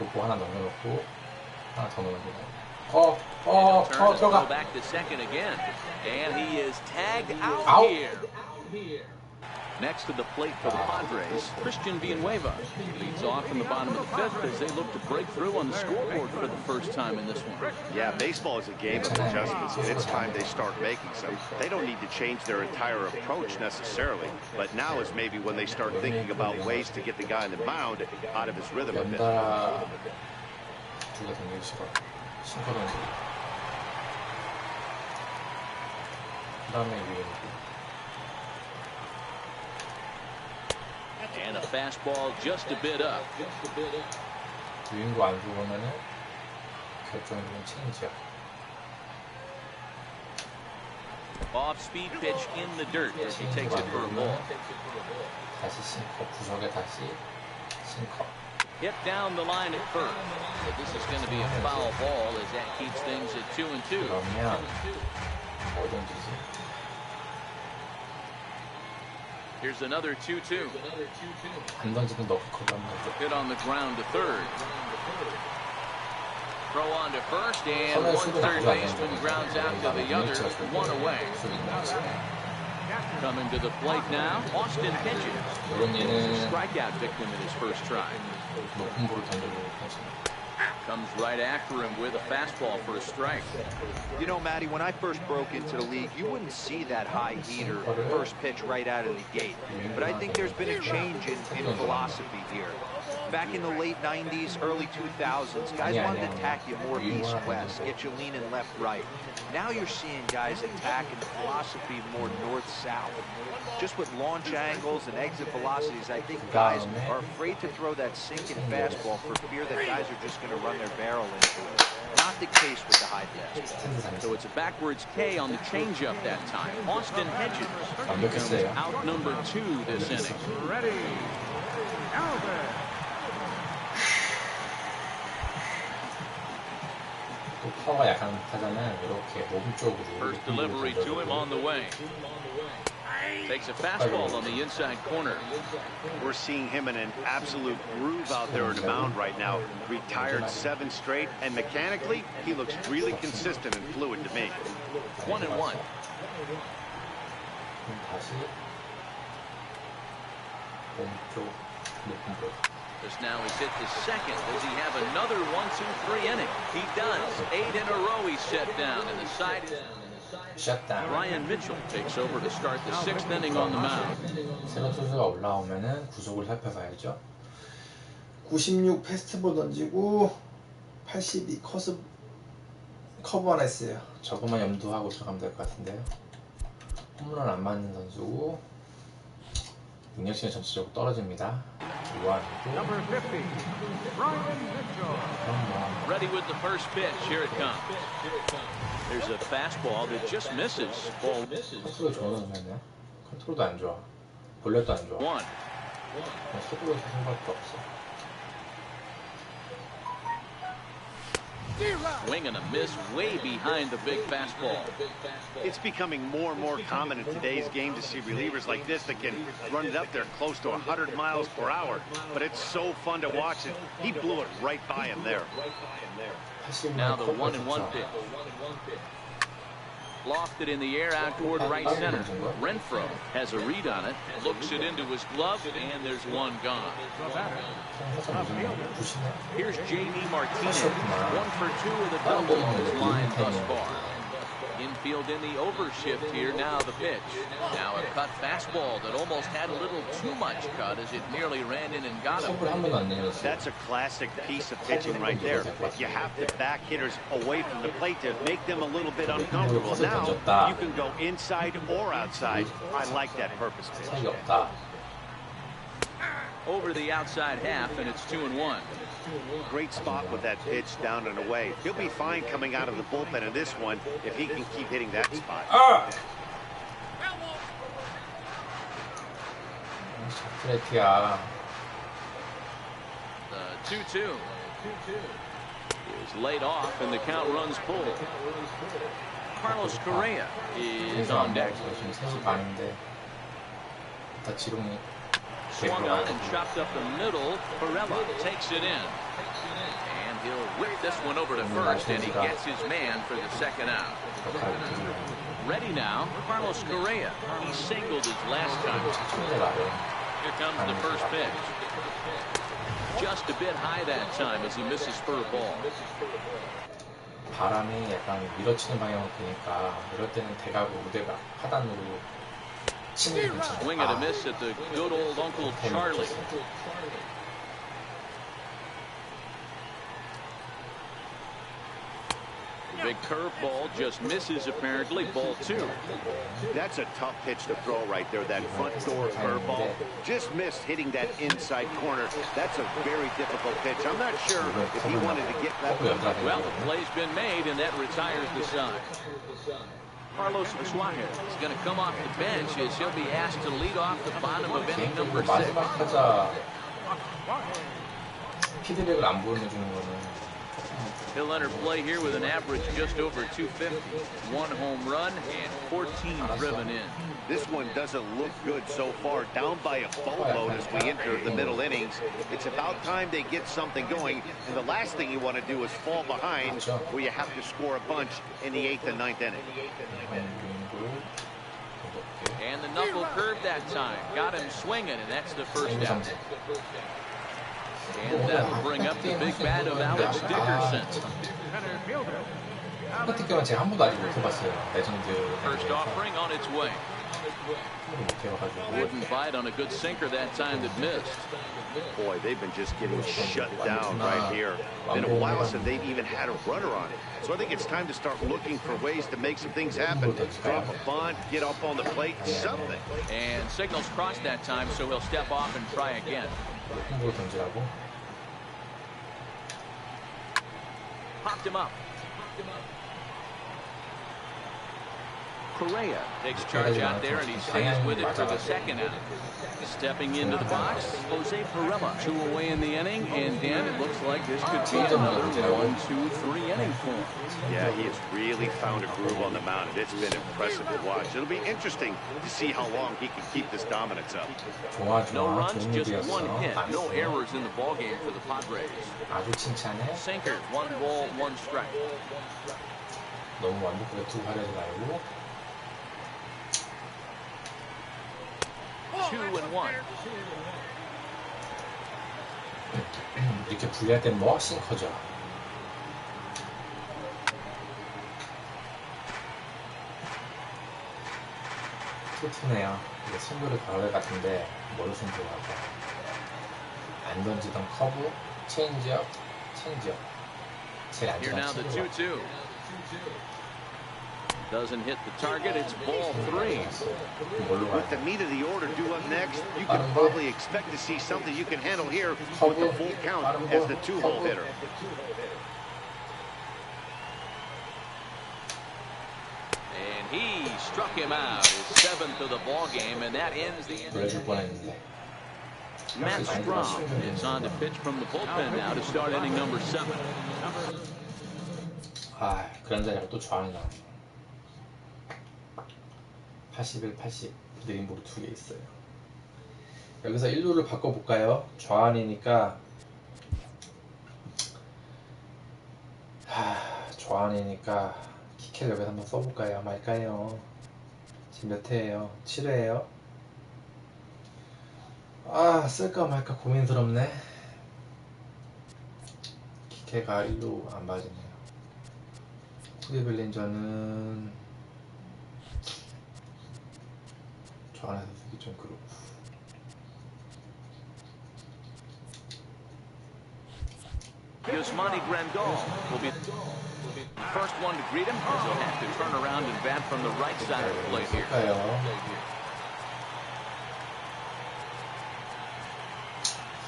로고 하나 넘겨놓고 하나 더 넣으면 돼요. 들어가. Back to second again, and he is tagged out here. Next to the plate for the Padres, Christian Villanueva leads off in the bottom of the fifth as they look to break through on the scoreboard for the first time in this one. Yeah, baseball is a game of adjustments, and it's time they start making some. They don't need to change their entire approach necessarily, but now is maybe when they start thinking about ways to get the guy on the mound out of his rhythm a bit. And a fastball just a bit up. 유인구 안 죽으면은 결정적인 체인지야. Off-speed pitch in the dirt as he takes it for a ball. 다시 싱커 구석에 다시 싱커. Hit down the line at first. So this is going to be a foul ball as that keeps things at 2-2. 그러면 뭐 던지지? Here's another 2-2. 안 던지는 너클 한번 줘. Hit on the ground to third. Throw on to first, and one third baseman grounds out to the other, one away. Coming to the plate now, Austin pitches. Strikeout victim in his first try. 높은 볼을 던져보고 다시. Comes right after him with a fastball for a strike. You know, Matty, when I first broke into the league, you wouldn't see that high heater first pitch right out of the gate. But I think there's been a change in philosophy here. Back in the late 90s, early 2000s, guys wanted to attack you more east-west, get you leaning left-right. Now you're seeing guys attacking philosophy more north-south. Just with launch angles and exit velocities, I think guys are afraid to throw that sinking fastball for fear that guys are just going to run their barrel into it. Not the case with the high fastball. So it's a backwards K on the changeup that time. Austin Hedges becomes out number 2 this inning. Ready. Albert. 파워가 약간 하잖아요. 이렇게 몸쪽으로. First delivery to him on the way. Takes a fastball on the inside corner. We're seeing him in an absolute groove out there in the mound right now. Retired 7 straight, and mechanically, he looks really consistent and fluid to me. 1-1. 다시 몸쪽 높은 볼. This now is hit to second. Does he have another 1-2-3 inning? He does. 8 in a row he's set down, and the side is 샷다운. Ryan Mitchell takes over to start the 6th inning on the mound. 새로운 투수가 올라오면은 구속을 살펴봐야죠. 96 패스트볼 던지고 82 커브 하나 했어요. 저것만 염두하고 들어가면 될 것 같은데요. 홈런 안 맞는 선수고 능력치는 전체적으로 떨어집니다. Number 50, Brian Mitchell. Ready with the first pitch. Here it comes. There's a fastball that just misses. Ball. 컨트롤 좋은 선수네. 컨트롤도 안 좋아. 볼넷도 안 좋아. One. 속으로 생각밖에 없어. Swing and a miss way behind the big fastball. It's becoming more and more common in today's game to see relievers like this that can run it up there close to 100 miles per hour. But it's so fun to watch it. He blew it right by him there. Now the 1-1 pitch. Lofted in the air out toward right center. Renfroe has a read on it, looks it into his glove, and there's one gone. Here's J.D. Martinez, 1 for 2 with a double on his line thus far. Infield in the overshift here. Now the pitch. Now a cut fastball that almost had a little too much cut as it nearly ran in and got him. That's a classic piece of pitching right there. You have to back hitters away from the plate to make them a little bit uncomfortable. Now you can go inside or outside. I like that purpose pitch. Over the outside half, and it's 2-1. Great spot with that pitch down and away. He'll be fine coming out of the bullpen in this one if he can keep hitting that spot. The 2-2 is laid off, and the count runs full. Carlos Correa is on deck. Swung on and chopped up the middle. Perella takes it in. And he'll whip this one over to first, and he gets his man for the second out. Ready now, Carlos Correa. He singled his last time. Here comes the first pitch. Just a bit high that time as he misses for a ball. 바람이 약간 밀어치는 방향으로 되니까 이럴 때는 대가고 무대가 하단으로 Swing and a miss at the good old Uncle Charlie. Big curveball just misses apparently. Ball 2. That's a tough pitch to throw right there. That front door curveball just missed hitting that inside corner. That's a very difficult pitch. I'm not sure if he wanted to get that. Well, the play's been made, and that retires the side. Carlos Suarez is going to come off the bench as he'll be asked to lead off the bottom of inning number 6. 피드백을 안 보내주는 거는 He'll enter play here with an average just over 250. 1 home run and 14 driven in. This one doesn't look good so far. Down by a boatload as we enter the middle innings. It's about time they get something going. And the last thing you want to do is fall behind where you have to score a bunch in the 8th and 9th inning. And the knuckle curve that time. Got him swinging, and that's the first out. And that will bring up the big bat of Alex Dickerson. 제가 한 번도 아직 못 해봤어요. 레전드. First offering on its way. Wouldn't bite on a good sinker that time that missed. Boy, they've been just getting shut down right here. Been a while since they've even had a runner on it. So I think it's time to start looking for ways to make some things happen. Drop a bunt, get up on the plate, something. And signals crossed that time, so he'll step off and try again. Popped him up. Correa takes charge out there, and he stays with it for the second out. Stepping into the box, Jose Perella. 2 away in the inning, and Dan, it looks like this could be another 1, 2, 3 inning for him. Yeah, he has really found a groove on the mound. It's been impressive to watch. It'll be interesting to see how long he can keep this dominance up. No runs, just 1 hit. No errors in the ballgame for the Padres. Sinker, 1 ball, 1 strike. 너무 완벽하게 투 하려지 말고 2-1. 이렇게 불리할 땐 뭐 싱커죠. 투투네요. 이게 승부를 걸을 같은데 뭘 승부를 할까? 안 던지던 커브, 체인지업. 제일 안 Here 좋아하는 now the 친구가. 2-2. Doesn't hit the target. It's ball 3. With the meat of the order due up next, you can probably expect to see something you can handle here with the full count as the 2-hole hitter. And he struck him out. His 7th of the ball game, and that ends the inning. Matt Strom is on to pitch from the bullpen now to start inning number 7. 아, 그란자리가 또 좌완이 나왔네. 81, 80 느림볼이 2개 있어요. 여기서 1루를 바꿔볼까요? 좌완이니까 좌완이니까 키켈 여기서 한번 써볼까요? 말까요? 지금 몇 회예요? 7회예요? 아, 쓸까 말까 고민스럽네. 키켈가 1루 안 맞으네요. 후디벨린저는 좌완에서 쓰기 좀 그렇고. Yasmani Grandal will be the first one to greet him, as he'll have to turn around and bat from the right side of the plate here.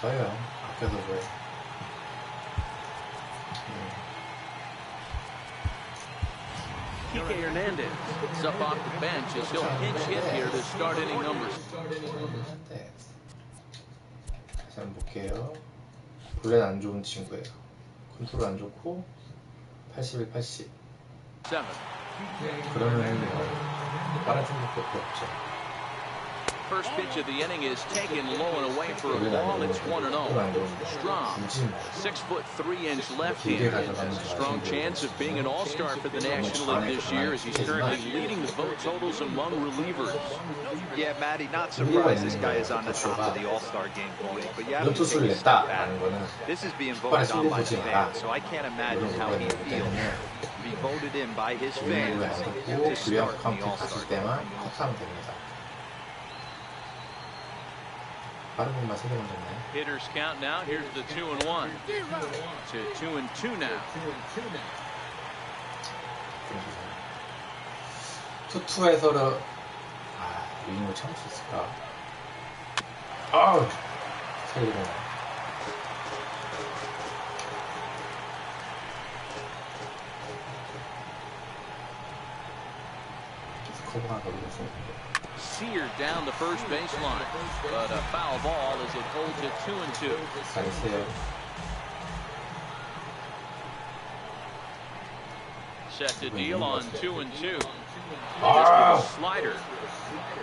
써요. 아껴서 왜. Kike Hernandez is up off the bench as he'll pinch hit here to start inning number 6. 다시 한번 볼게요. 본래는 안 좋은 친구예요. 컨트롤 안 좋고 81, 80. 그러면 빠른 생각도 없죠. First pitch of the inning is taken low and away for a ball. It's 1-0. Strom, 6'3" lefty, has a strong chance of being an all-star for the National League this year, as he's currently leading the vote totals among relievers. Yeah, Matty, not surprised this guy is on the top of the All-Star game voting, but you have to take a step back. This is being voted on by fans, so I can't imagine how he feels to be voted in by his fans to start the All-Star game. Hitters count now. Here's the 2-1 to 2-2 now. 투투에서는 이걸 참을 수 있을까? 아우, 살리네. 커버가 걸리겠어. Seared down the first baseline, but a foul ball as it holds it 2-2. Set to deal on 2-2. Slider.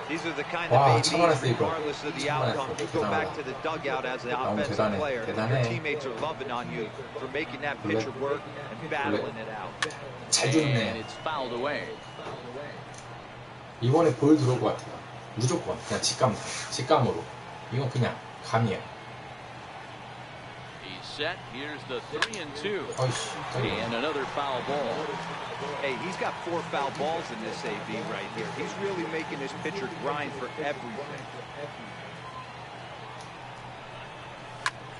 These are the kind of babies, regardless of the outcome, you go back to the dugout as an offensive player, and your teammates are loving on you for making that pitcher work and battling it out. And it's fouled away. 이번에 볼 들어올 것 같아요. 무조건 그냥 직감으로. 이건 그냥 감이야. He's set. Here's the 3-2. And another foul ball. Hey, he's got 4 foul balls in this AB right here. He's really making this pitcher grind for everything.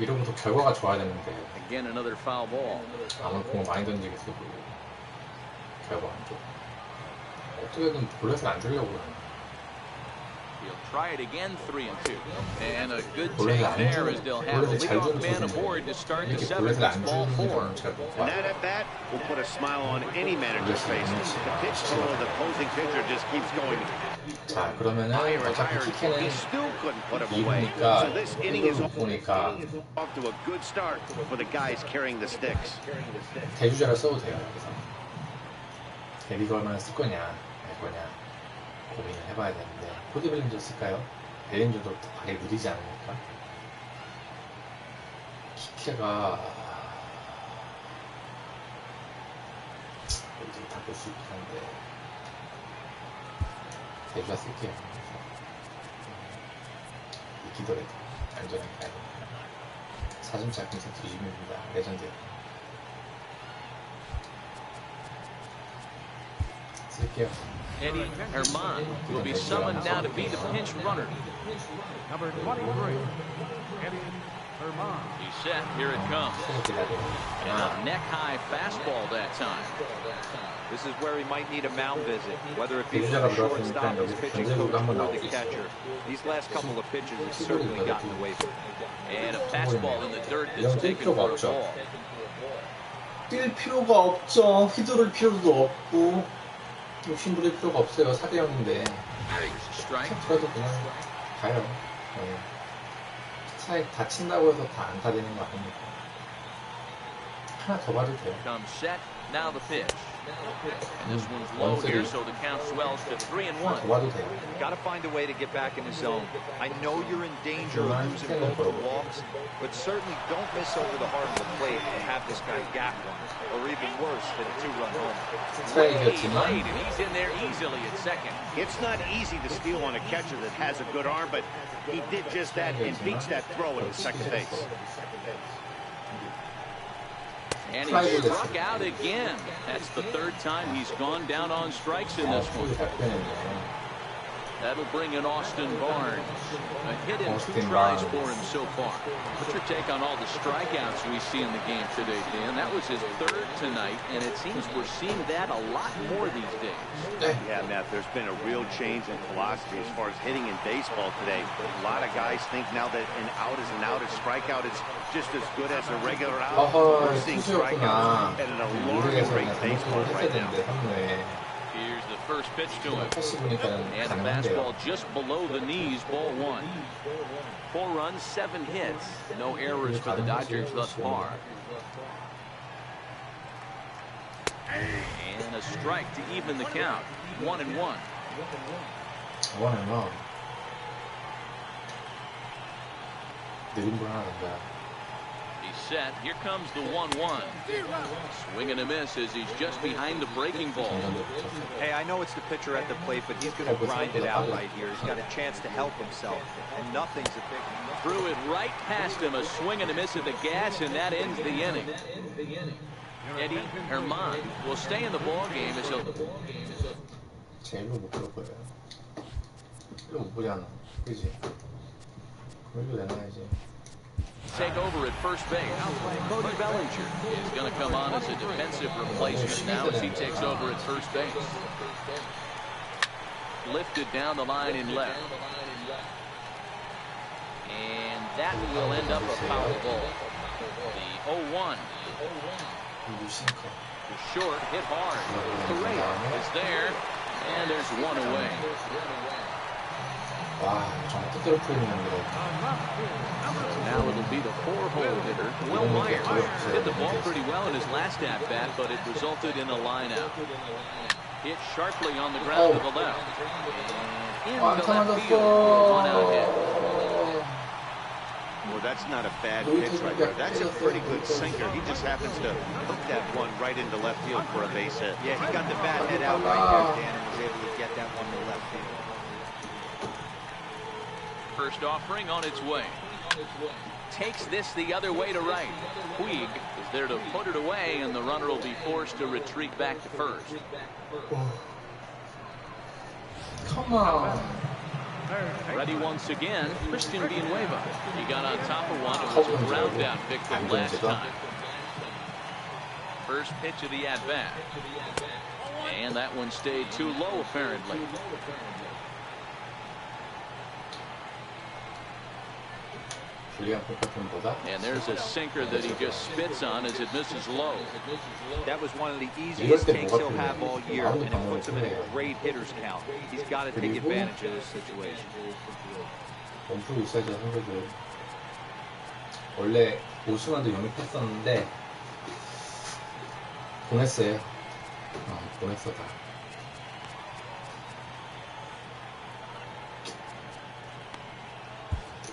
이러면 더 결과가 좋아야 되는데. Again, another foul ball. 아무리 공을 많이 던지겠어도 결과 안 좋아. 어떻게든 볼넷을 안 주려고 그러네. He'll try it again, 3-2. And a good take there as they'll have a leadoff man aboard to start the 7th. It's ball 4. And that at bat will put a smile on any manager's face. The pitch flow of the opposing pitcher just keeps going. 자, 그러면은 어차피 키케는 2루니까 1루를 off to a good start for the guys carrying the sticks. 대주자를 써도 돼요. 여기서 데뷔가 얼마나 쓸 거냐 할 거냐 고민을 해봐야 되는데 코디 벨린저 쓸까요? 벨린저도 발이 느리지 않으니까 키케가 이제 다 볼 수 있긴 한데 대주자 쓸게요. 이기더라도 안전하게 가야 되니까 4점차 금세 뒤집입니다. 레전드. Eddie Herman will be summoned now to be the pinch runner. Number 23, Eddie He's set. Here it comes. And a neck-high fastball that time. This is where he might need a mound visit, whether it be the shortstop, his pitching coach, or the catcher. These last couple of pitches have certainly gotten away from him. And a fastball in the dirt that's taken for a ball. 뛸 필요가 없죠. 휘두를 필요도 없고 욕심 부릴 필요가 없어요. 4대 0인데 스트라이크라도 그냥 가요. 스트라이크 다 친다고 해서 다 안 타되는 거 아니니까 하나 더 봐도 돼요. Now the pitch. And this one's low here, so the count swells to 3-1. Got to find a way to get back in the zone. I know you're in danger of losing multiple walks, but certainly don't miss over the heart of the plate and have this guy gap one, or even worse than a 2-run home. Late, and he's in there easily at second. It's not easy to steal on a catcher that has a good arm, but he did just that and beats that throw into second base. And he struck out again. That's the third time he's gone down on strikes in this one. That'll bring in Austin Barnes. A hit in 2 tries for him so far. What's your take on all the strikeouts we see in the game today, Dan? That was his 3rd tonight, and it seems we're seeing that a lot more these days. Yeah, Matt, there's been a real change in philosophy as far as hitting in baseball today. A lot of guys think now that an out is an out, a strikeout is just as good as a regular out. We're seeing strikeouts at an alarming rate in baseball right now. Here's the first pitch to him. And a fastball just below the knees, ball 1. 4 runs, 7 hits. No errors for the Dodgers thus far. And a strike to even the count. 1-1. 1-1. 느린 볼 하나 된다. He's set. Here comes the 1-1. Swing and a miss as he's just behind the breaking ball. Hey, I know it's the pitcher at the plate, but he's going to grind it out right here. He's got a chance to help himself, and nothing's a big... Threw it right past him. A swing and a miss at the gas, and that ends the inning. Eddie Herman will stay in the ball game as he'll... 제일로 못 볼 거예요. 일로 못 보잖아. 그지? 그럼 일로 내놔야지. Take over at first base. Cody Bellinger is going to come on as a defensive replacement now as he takes over at first base. Lifted down the line in left. And that will end up a foul ball. The 0-1. Short, hit hard. Correa is there, and there's one away. 와, 정말 뜻대로 풀리는 거. Now it'll be the 4-hole hitter, Will Myers. Hit the ball pretty well in his last at-bat, but it resulted in a line-out. Hit sharply on the ground to the left. And into left field for a one-out hit. Well, that's not a bad pitch right there. That's a pretty good sinker. He just happens to hook that one right into left field for a base hit. Yeah, he got the bat head out right there, Dan, and was able to get that one to left field. First offering on its way. Takes this the other way to right. Puig is there to put it away, and the runner will be forced to retreat back to first. Come on. Ready once again, Christian Villanueva. He got on top of one and was a ground down victim last time. First pitch of the at-bat. And that one stayed too low, apparently. And there's a sinker that he just spits on as it misses low. That was one of the easiest takes he'll have all year, and it puts him in a great hitter's count. He's got to take advantage of this situation. 멈추고 있어야지 선수들. 원래 오스만도 영입했었는데 보냈어요. 보냈어 다.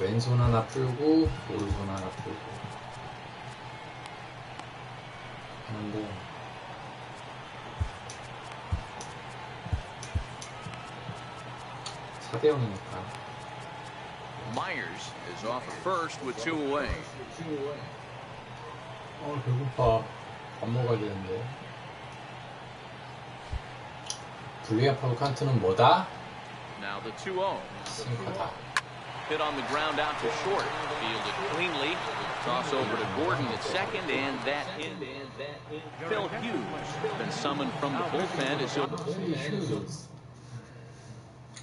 왼손 하나 풀고 오른손 하나 풀고 하는데 (4대 0이니까) Myers is off at first with 2 away. 배고파. 밥 먹어야 되는데. 불리한 파울 칸트는 뭐다? Now the 2-0. 싱커다. Hit on the ground out to short. Fielded cleanly. Toss over to Gordon at second, and that in. Phil Hughes been summoned from the bullpen as he'll.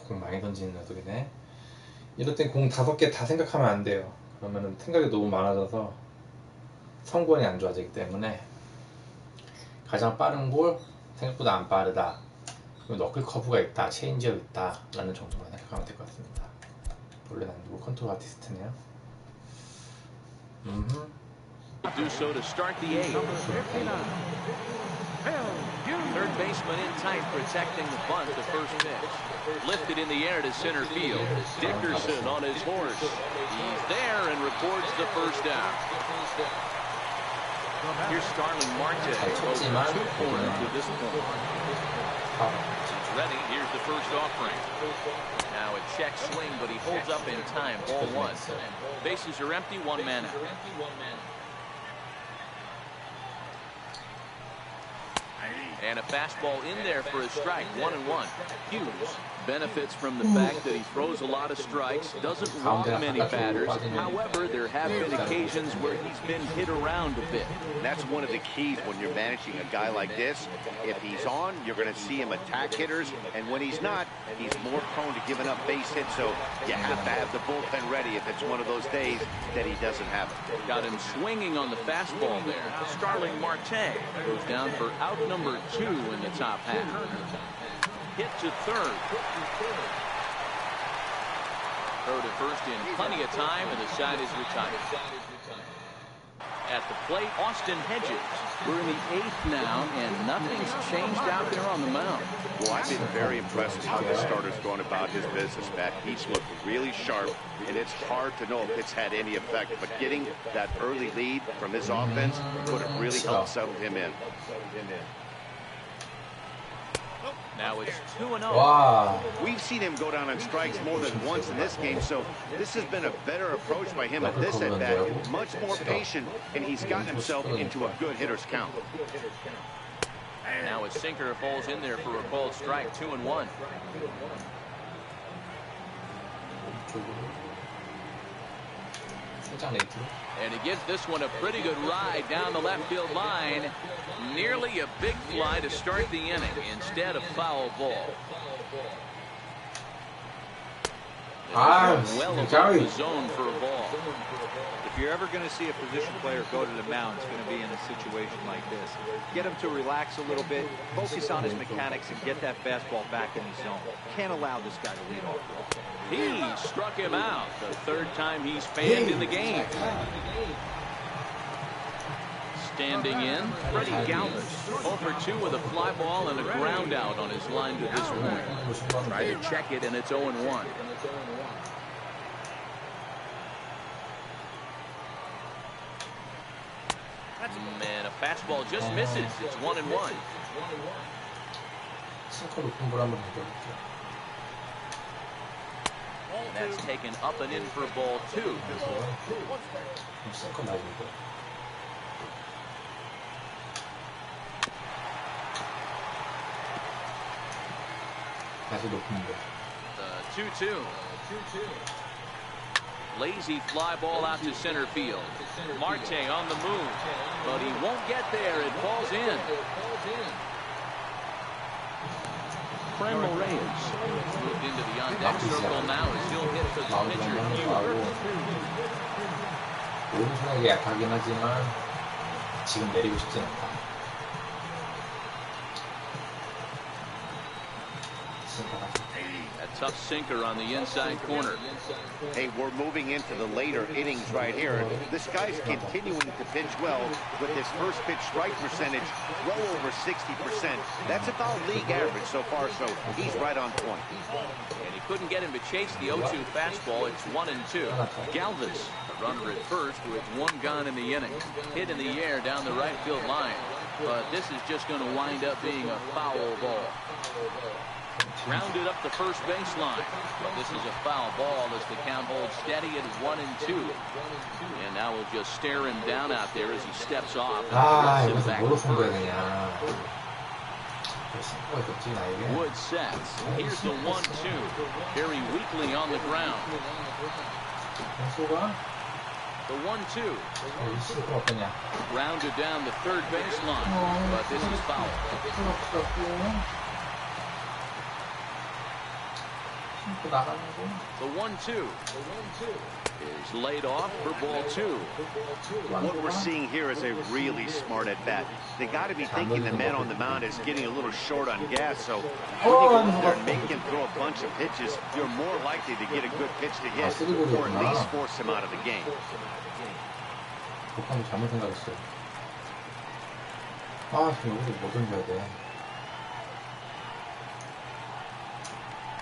공 많이 던지는 녀석이네. 이럴 땐 공 5개 다 생각하면 안 돼요. 그러면은 생각이 너무 많아져서 성권이 안 좋아지기 때문에 가장 빠른 볼 생각보다 안 빠르다. 너클 커브가 있다, 체인지업 있다 라는 정도만 생각하면 될 것 같습니다. 원래 난 누구 컨트롤 아티스트네요. Do so to start the 8th. Third baseman in tight, protecting the bunt, the first pitch. Lifted in the air to center field. Dickerson on his horse. He's there and records the first out. Here's Starling Marte. 2 corners to this point. He's ready. Here's the first offering. Now a check swing, but he holds up in time. Ball 1. Bases are empty. 1 man out. And a fastball in there for a strike. 1-1. Hughes benefits from the fact that he throws a lot of strikes, doesn't walk many batters. However, there have been occasions where he's been hit around a bit. That's one of the keys when you're managing a guy like this. If he's on, you're going to see him attack hitters, and when he's not, he's more prone to giving up base hits, so you have to have the bullpen ready if it's one of those days that he doesn't have it. Got him swinging on the fastball there. Starling Marte goes down for out number 2 in the top half. Hit to third. Throw to first in plenty of time, and the side is retired. At the plate, Austin Hedges. We're in the 8th now, and nothing's changed out there on the mound. Well, I've been very impressed with how this starter's going about his business, Matt. He's looked really sharp, and it's hard to know if it's had any effect. But getting that early lead from his offense could have really helped settle him in. Now it's 2-0. Wow. We've seen him go down on strikes more than once in this game, so this has been a better approach by him at this at-bat. Much more patient, and he's gotten himself into a good hitter's count. Now a sinker falls in there for a called strike. 2-1. And he gives this one a pretty good ride down the left field line. Nearly a big fly to start the inning. Instead, a foul ball. Well above the zone for a ball. If you're ever going to see a position player go to the mound, it's going to be in a situation like this. Get him to relax a little bit, focus on his mechanics, and get that fastball back in the zone. Can't allow this guy to lead off. He struck him out the 3rd time he's fanned in the game. Standing in, Freddie Galvis, over 2 with a fly ball and a ground out on his line to this point. Try to check it, and it's 0-1. Man, a fastball just misses. It's 1-1. That's taken up and in for ball 2. The 2-2. Lazy fly ball out to center field. Marte on the move, but he won't get there. It falls in. Franmil Reyes moved into the on-deck circle now as he'll hit for the pitcher. 오른손이 약하긴 하지만 지금 내리고 싶진 않다. A tough sinker on the inside corner. Hey, we're moving into the later innings right here. This guy's continuing to pitch well with his first pitch strike percentage well over 60%. That's about league average so far, so he's right on point. And he couldn't get him to chase the 0-2 fastball. It's 1-2. Galvis, the runner at first, with 1 gone in the inning. Hit in the air down the right field line. But this is just going to wind up being a foul ball. Rounded up the first baseline, but this is a foul ball as the count holds steady at 1-2. And now we'll just stare him down out there as he steps off. 이것을 뭐로 승부해야 되냐. Wood sets. Here's the 1-2. Very weakly on the ground. The 1-2. Rounded down the third baseline, but this is foul. The 1-2 is laid off for ball 2. What we're seeing here is a really smart at bat. They got to be thinking the man on the mound is getting a little short on gas, so when you go out there and make him throw a bunch of pitches, you're more likely to get a good pitch to hit, or at least force him out of the game. 잘못 생각했어요. 아, 여기서 뭐 던져야 돼.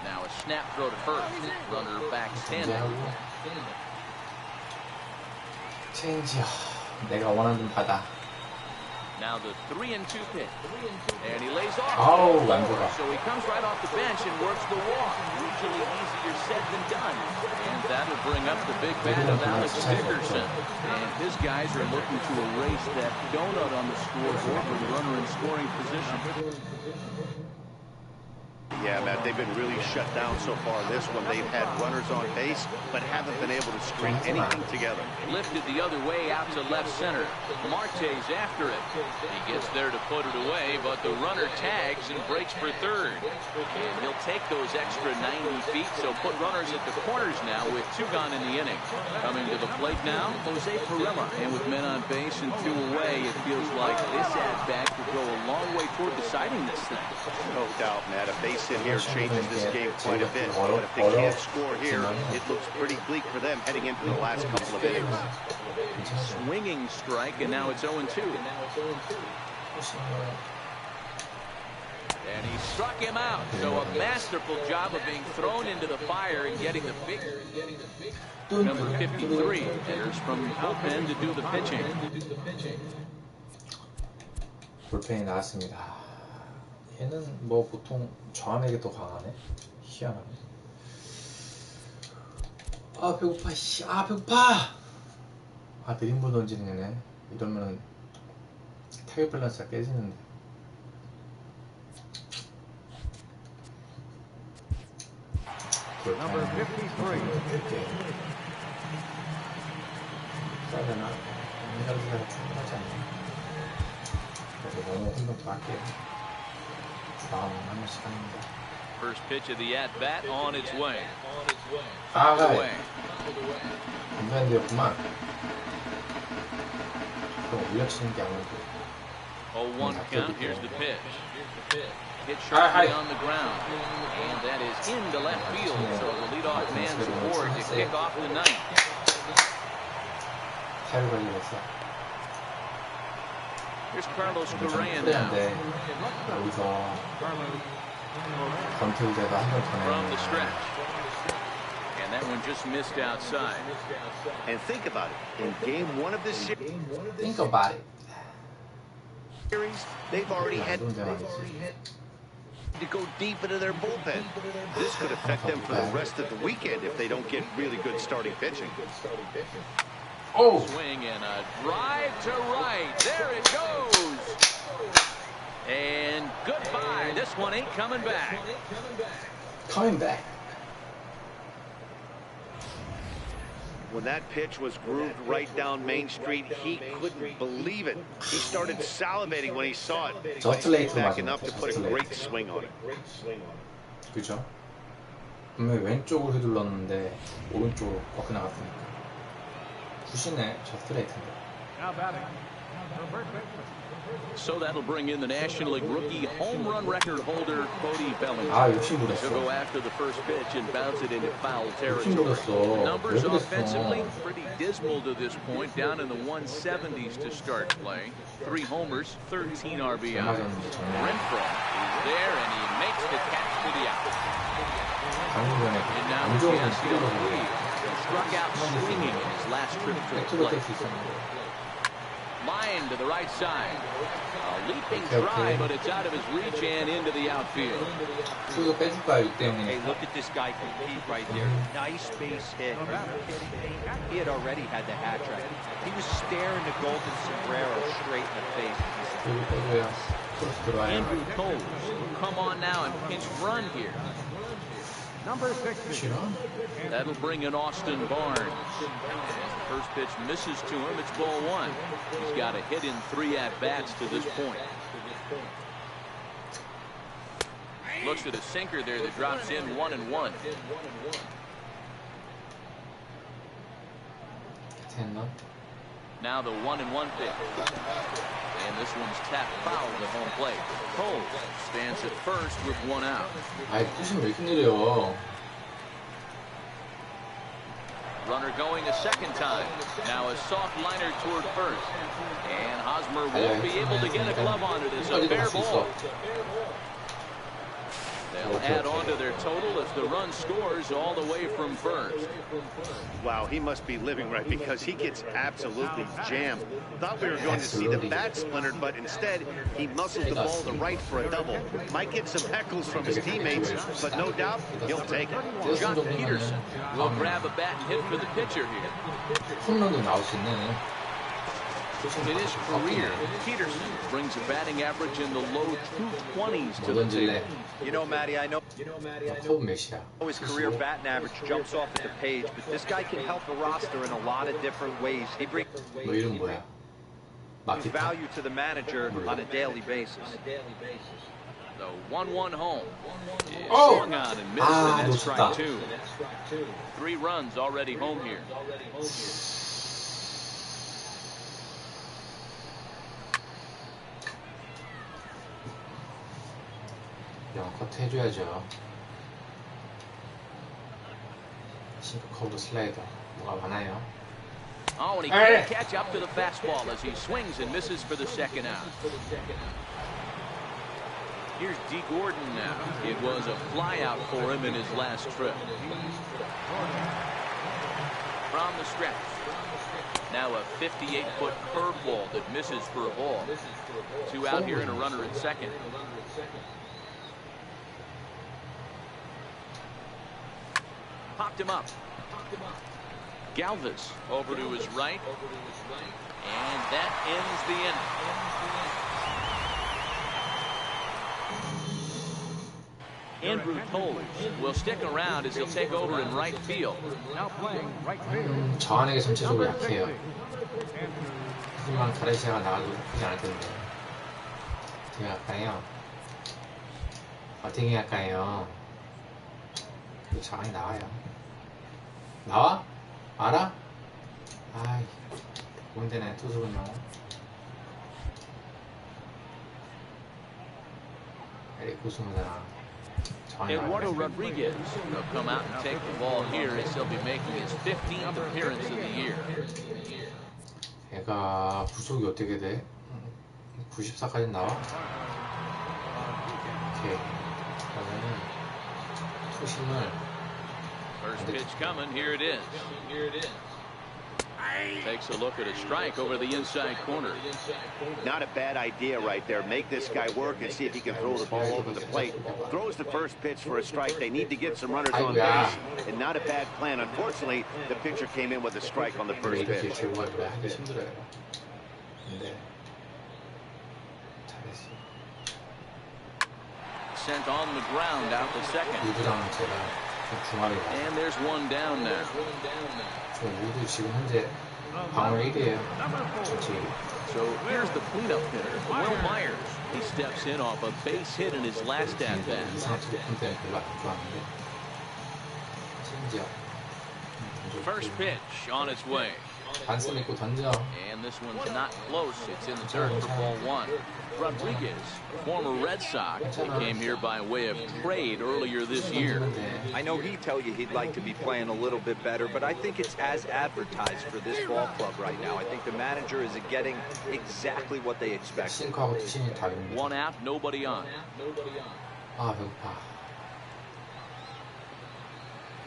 Now a snap throw to first. Runner back standing. 체인지야. 내가 원하는 좀 받아. Now the 3-2 pitch. And he lays off. 아우, 안 좋아. So he comes right off the bench and works the walk. Usually easier said than done. And that'll bring up the big bat of Alex Dickerson. And his guys are looking to erase that donut on the scoreboard with the runner in scoring position. Yeah, Matt, they've been really shut down so far. This one, they've had runners on base, but haven't been able to string anything together. Lifted the other way out to left center. Marte's after it. He gets there to put it away, but the runner tags and breaks for third. And he'll take those extra 90 feet, so put runners at the corners now with 2 gone in the inning. Coming to the plate now, Jose Perella. And with men on base and 2 away, it feels like this at-bat could go a long way toward deciding this thing. No doubt, Matt. A base hit here changes this game quite a bit. But if they can't score here, it looks pretty bleak for them heading into the last couple of innings. Swinging strike, and now it's 0-2. And he struck him out. So a masterful job of being thrown into the fire and getting the big. Number 53 enters from bullpen to do the pitching. 불펜이 나왔습니다. 얘는 뭐 보통 저항에게 더 강하네. 희한하네. 아 배고파. 아 배고파. 아 느림볼 던지는 애네. 이러면은 타격 밸런스가 깨지는데. Number 53. 써야 되나? 인간수가 충분하지 않나? 그래서 너무 한번 더 할게요. 주방 한 번씩 합니다. First pitch of the at-bat on its way. 아, 인간되었구만. 그럼 올려치는 게 아무래도. 0-1 count. Here's the pitch. Hit sharply on the ground. And that is into left field. So the leadoff man's aboard to kick off the ninth. 타율 걸리겠어. Here's Carlos Correa now. 여기서 권태우제가 한 번 From the 전에 stretch. And that one just missed outside. And think about it. In game 1 of this series, Think about it. they've already had to go deep into their bullpen. This could affect them for the rest of the weekend if they don't get really good starting pitching. Oh! Swing and a drive to right. There it goes. And goodbye. This one ain't coming back. Coming back. When that pitch was grooved right down Main Street, he couldn't believe it. He started salivating when he saw it. Just late Back enough to put a great swing on it. 그죠? 분명히 왼쪽으로 휘둘렀는데 오른쪽으로 꺾여 나갔으니까. 굿이네. 저스트 레이트인데. Now batting. Number 6. So that'll bring in the National League rookie home run record holder Cody Bellinger. 아, 욕심부렸어. He'll go after the first pitch and bounce it into foul territory. 욕심부렸어. Numbers 왜 그랬어? offensively pretty dismal to this point, down in the 170s to start play. 3 homers, 13 RBI. Renfroe is there and he makes the catch for the out. 방금 전에 And now 안 he 좋은 has 스피드로 the lead. Struck out swinging in his last trip to the plate. 수 있었는데. Line to the right side. A leaping try, but it's out of his reach and into the outfield. 투수 빼줄까요? 6대 Hey, 0이니까. look at this guy compete right there. Nice base hit. Are you kidding me? He had already had the hat trick. He was staring the golden sombrero straight in the face. 투수 빼줘야 크로스 들어와요. Andrew Coles will come on now and pinch run here. Number 60. 싫어? That'll bring in Austin Barnes. First pitch misses to him. It's ball one. He's got a hit in 3 at-bats to this point. Looks at a sinker there that drops in 1-1. 됐나? Now the 1-1 pitch. And this one's tapped foul to home plate. Cole stands at first with 1 out. 아이, 투심 왜 이렇게 느려? Runner going a second time. Now a soft liner toward first. And Hosmer won't be able to get a glove on it. It's a fair ball. They'll add on to their total as the run scores all the way from first. Wow, he must be living right because he gets absolutely jammed. Thought we were going to see the bat splintered, but instead he muscles the ball to right for a double. Might get some heckles from his teammates, but no doubt he'll take it. John Peterson will grab a bat and hit for the pitcher here. 홈런도 나올 수 있네. In his career, Peterson brings a batting average in the low 220s to the table. You know, Matty, I know 컵 몇이야? his career batting average jumps off at the page, but this guy can help the roster in a lot of different ways. He brings 너 이름 뭐야? 마키타? value to the manager on a daily basis. The 1-1 home is Oh! swung on and missed, and that's 놓쳤다. strike 2. 3 runs already home here. 영컷 해줘야죠. 싱크 커브 슬라이더 뭐가 많아요? Oh, and he can't catch up to the fastball as he swings and misses for the second out. Here's D. Gordon now. It was a flyout for him in his last trip. From the stretch. Now a 58-foot curveball that misses for a ball. 2 out here and a runner at second. Popped him up. Galvis over to his right. And that ends the inning. Andrew Coles will stick around as he'll take over in right field. Now playing right field. 저 안에게 전체적으로 약해요. 하지만 가레시아가 나가도 나쁘지 않을 텐데. 어떻게 할까요? 어떻게 할까요? 그 장이 나와요. 나와? 알아? 아이, 뭔데네 투수군요. 에릭 고수무잖아. Eduardo Rodriguez will come out and take the ball here as he'll be making his 15th appearance of the year. 얘가 부속이 어떻게 돼? 94까지 나와? 오케이. 그러면은 투심을 First pitch coming. Here it is. Takes a look at a strike over the inside corner. Not a bad idea right there. Make this guy work and see if he can throw the ball over the plate. Throws the first pitch for a strike. They need to get some runners on base, and not a bad plan. Unfortunately, the pitcher came in with a strike on the first pitch. 하기 힘들어요. 근데 잘했어. Sent on the ground out to second. 우드랑 제가 좀 중앙이라. And there's one down now. 저 우드 지금 현재 방어 1위에요. 전체 1위. So here's the cleanup hitter, Will Myers. He steps in off a base hit in his last at bat. 이상한 높은 때문에 별로 안 좋아하는데. 심지어 First pitch on its way. 반스 믿고 던져. And this one's not close. It's in the dirt for ball one. Rodriguez, former Red Sox, came here by way of trade earlier this year. I know he'd tell you he'd like to be playing a little bit better, but I think it's as advertised for this ball club right now. I think the manager is getting exactly what they expect. 싱크하고 투심이 다릅니다. 1 out, nobody on. 아 배고파.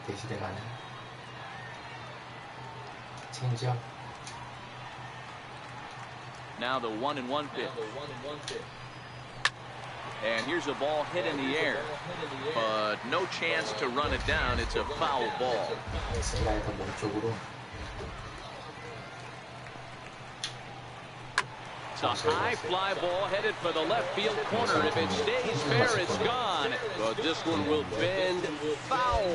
대시대가네. 체인지업. Now the 1-1 pitch. And here's a ball hit in the air, but no chance to run it down. It's a foul ball. 슬라이더 몸쪽으로. It's a high fly ball headed for the left field corner. If it stays fair, it's gone. But this one will bend foul.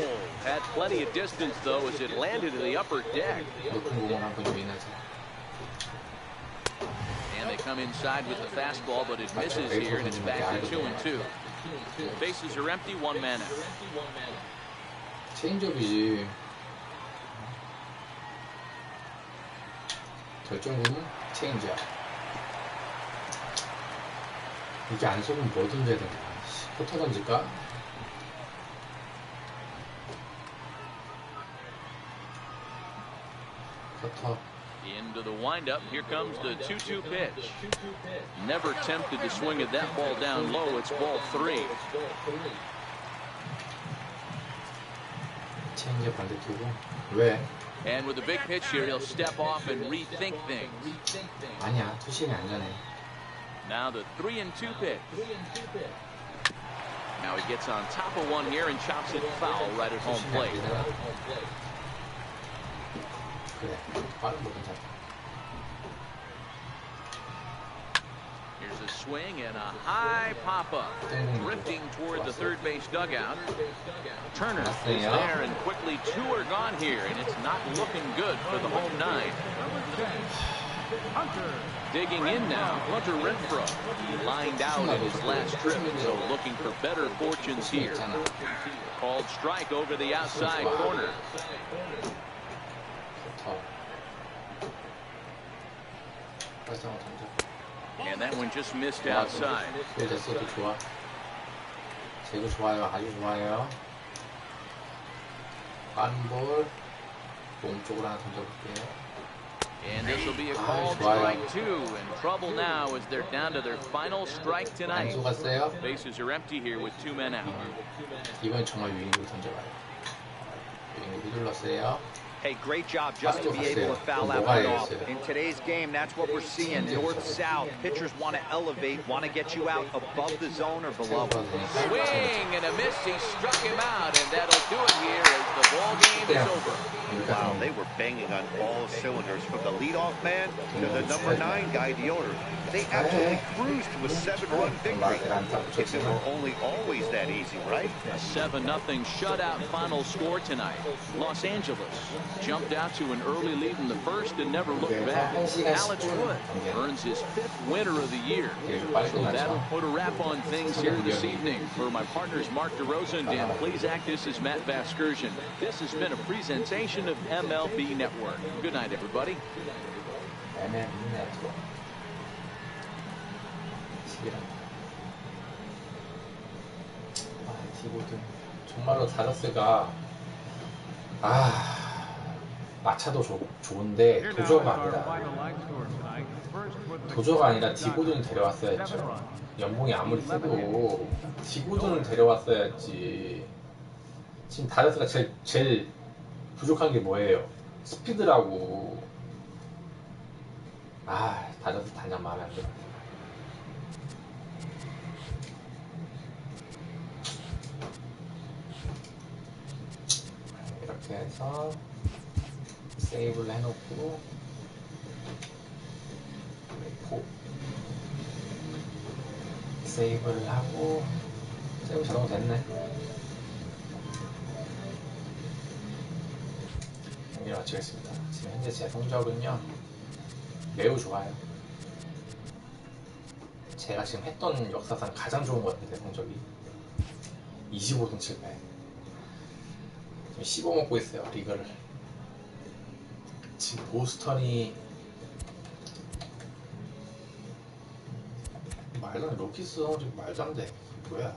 Had plenty of distance, though, as it landed in the upper deck. 높은 공을 한번 유인하자. And they come inside with the fastball, but it misses here, and it's back to 2-2. Bases are empty, one man out. 체인지업이지. 결정구는 체인지업. 이게 안 쏘면 뭐 던져야 되나? 포터 던질까? 포터. Into the windup. Here comes the 2-2 pitch. Never tempted to swing at that ball down low. It's ball 3. 체인지업 반대쪽으로. 왜? And with a big pitch here, he'll step off and rethink things. 아니야, 투심이 안전해. Now the 3-2 pitch. Now he gets on top of one here and chops it foul right at home plate. 그래, 빠른 거 괜찮다. Here's a swing and a high pop-up. Drifting toward the third base dugout. Turner is there, and quickly 2 are gone here, and it's not looking good for the home 9. Digging in now, Hunter Renfroe. He lined out in his last trip, so looking for better fortunes here. Called strike over the outside corner. And that one just missed outside. 됐어도 좋아. 제구 좋아요. 아주 좋아요. 빠른 볼. 몸쪽으로 하나 던져볼게요. And this will be a called strike 2. In trouble now as they're down to their final strike tonight. 안 속았어요? Bases are empty here with 2 men out. 이번엔 정말 유인으로 던져봐요. 유인으로 휘둘렀어요. Hey, great job just to be able to foul that one off. In today's game, that's what we're seeing. North-south, pitchers want to elevate, want to get you out above the zone or below. Swing and a miss. He struck him out, and that'll do it here as the ball game is over. Wow, they were banging on all cylinders from the leadoff man to the number 9 guy, the owner. They absolutely cruised to a 7-run victory. If it were only always that easy, right? A 7-0 shutout final score tonight. Los Angeles jumped out to an early lead in the first and never looked back. Alex Wood earns his 5th winner of the year. So that'll put a wrap on things here this evening. For my partners Mark DeRosa and Dan Plesac, this is Matt Vasgersian. This has been a presentation of MLB Network. Good night, everybody. MLB Network. 디보드 정말로 다저스가 마차도 좋은데 도저가 아니라 디보드는 데려왔어야죠. 연봉이 아무리 세도 디보드는 데려왔어야지. 지금 다저스가 제일 부족한 게 뭐예요? 스피드라고. 다저스 단장 마음에 안 들어. 이렇게 해서 세이브를 해놓고 세이브를 하고 세이브 자동 됐네. 경기를 마치겠습니다. 지금 현재 제 성적은요 매우 좋아요. 제가 지금 했던 역사상 가장 좋은 것 같은데 성적이 25승 7패. 지금 15먹고 있어요 리그를. 지금 보스턴이 말도 안 돼. 로키스 성적 말도 안 돼. 뭐야?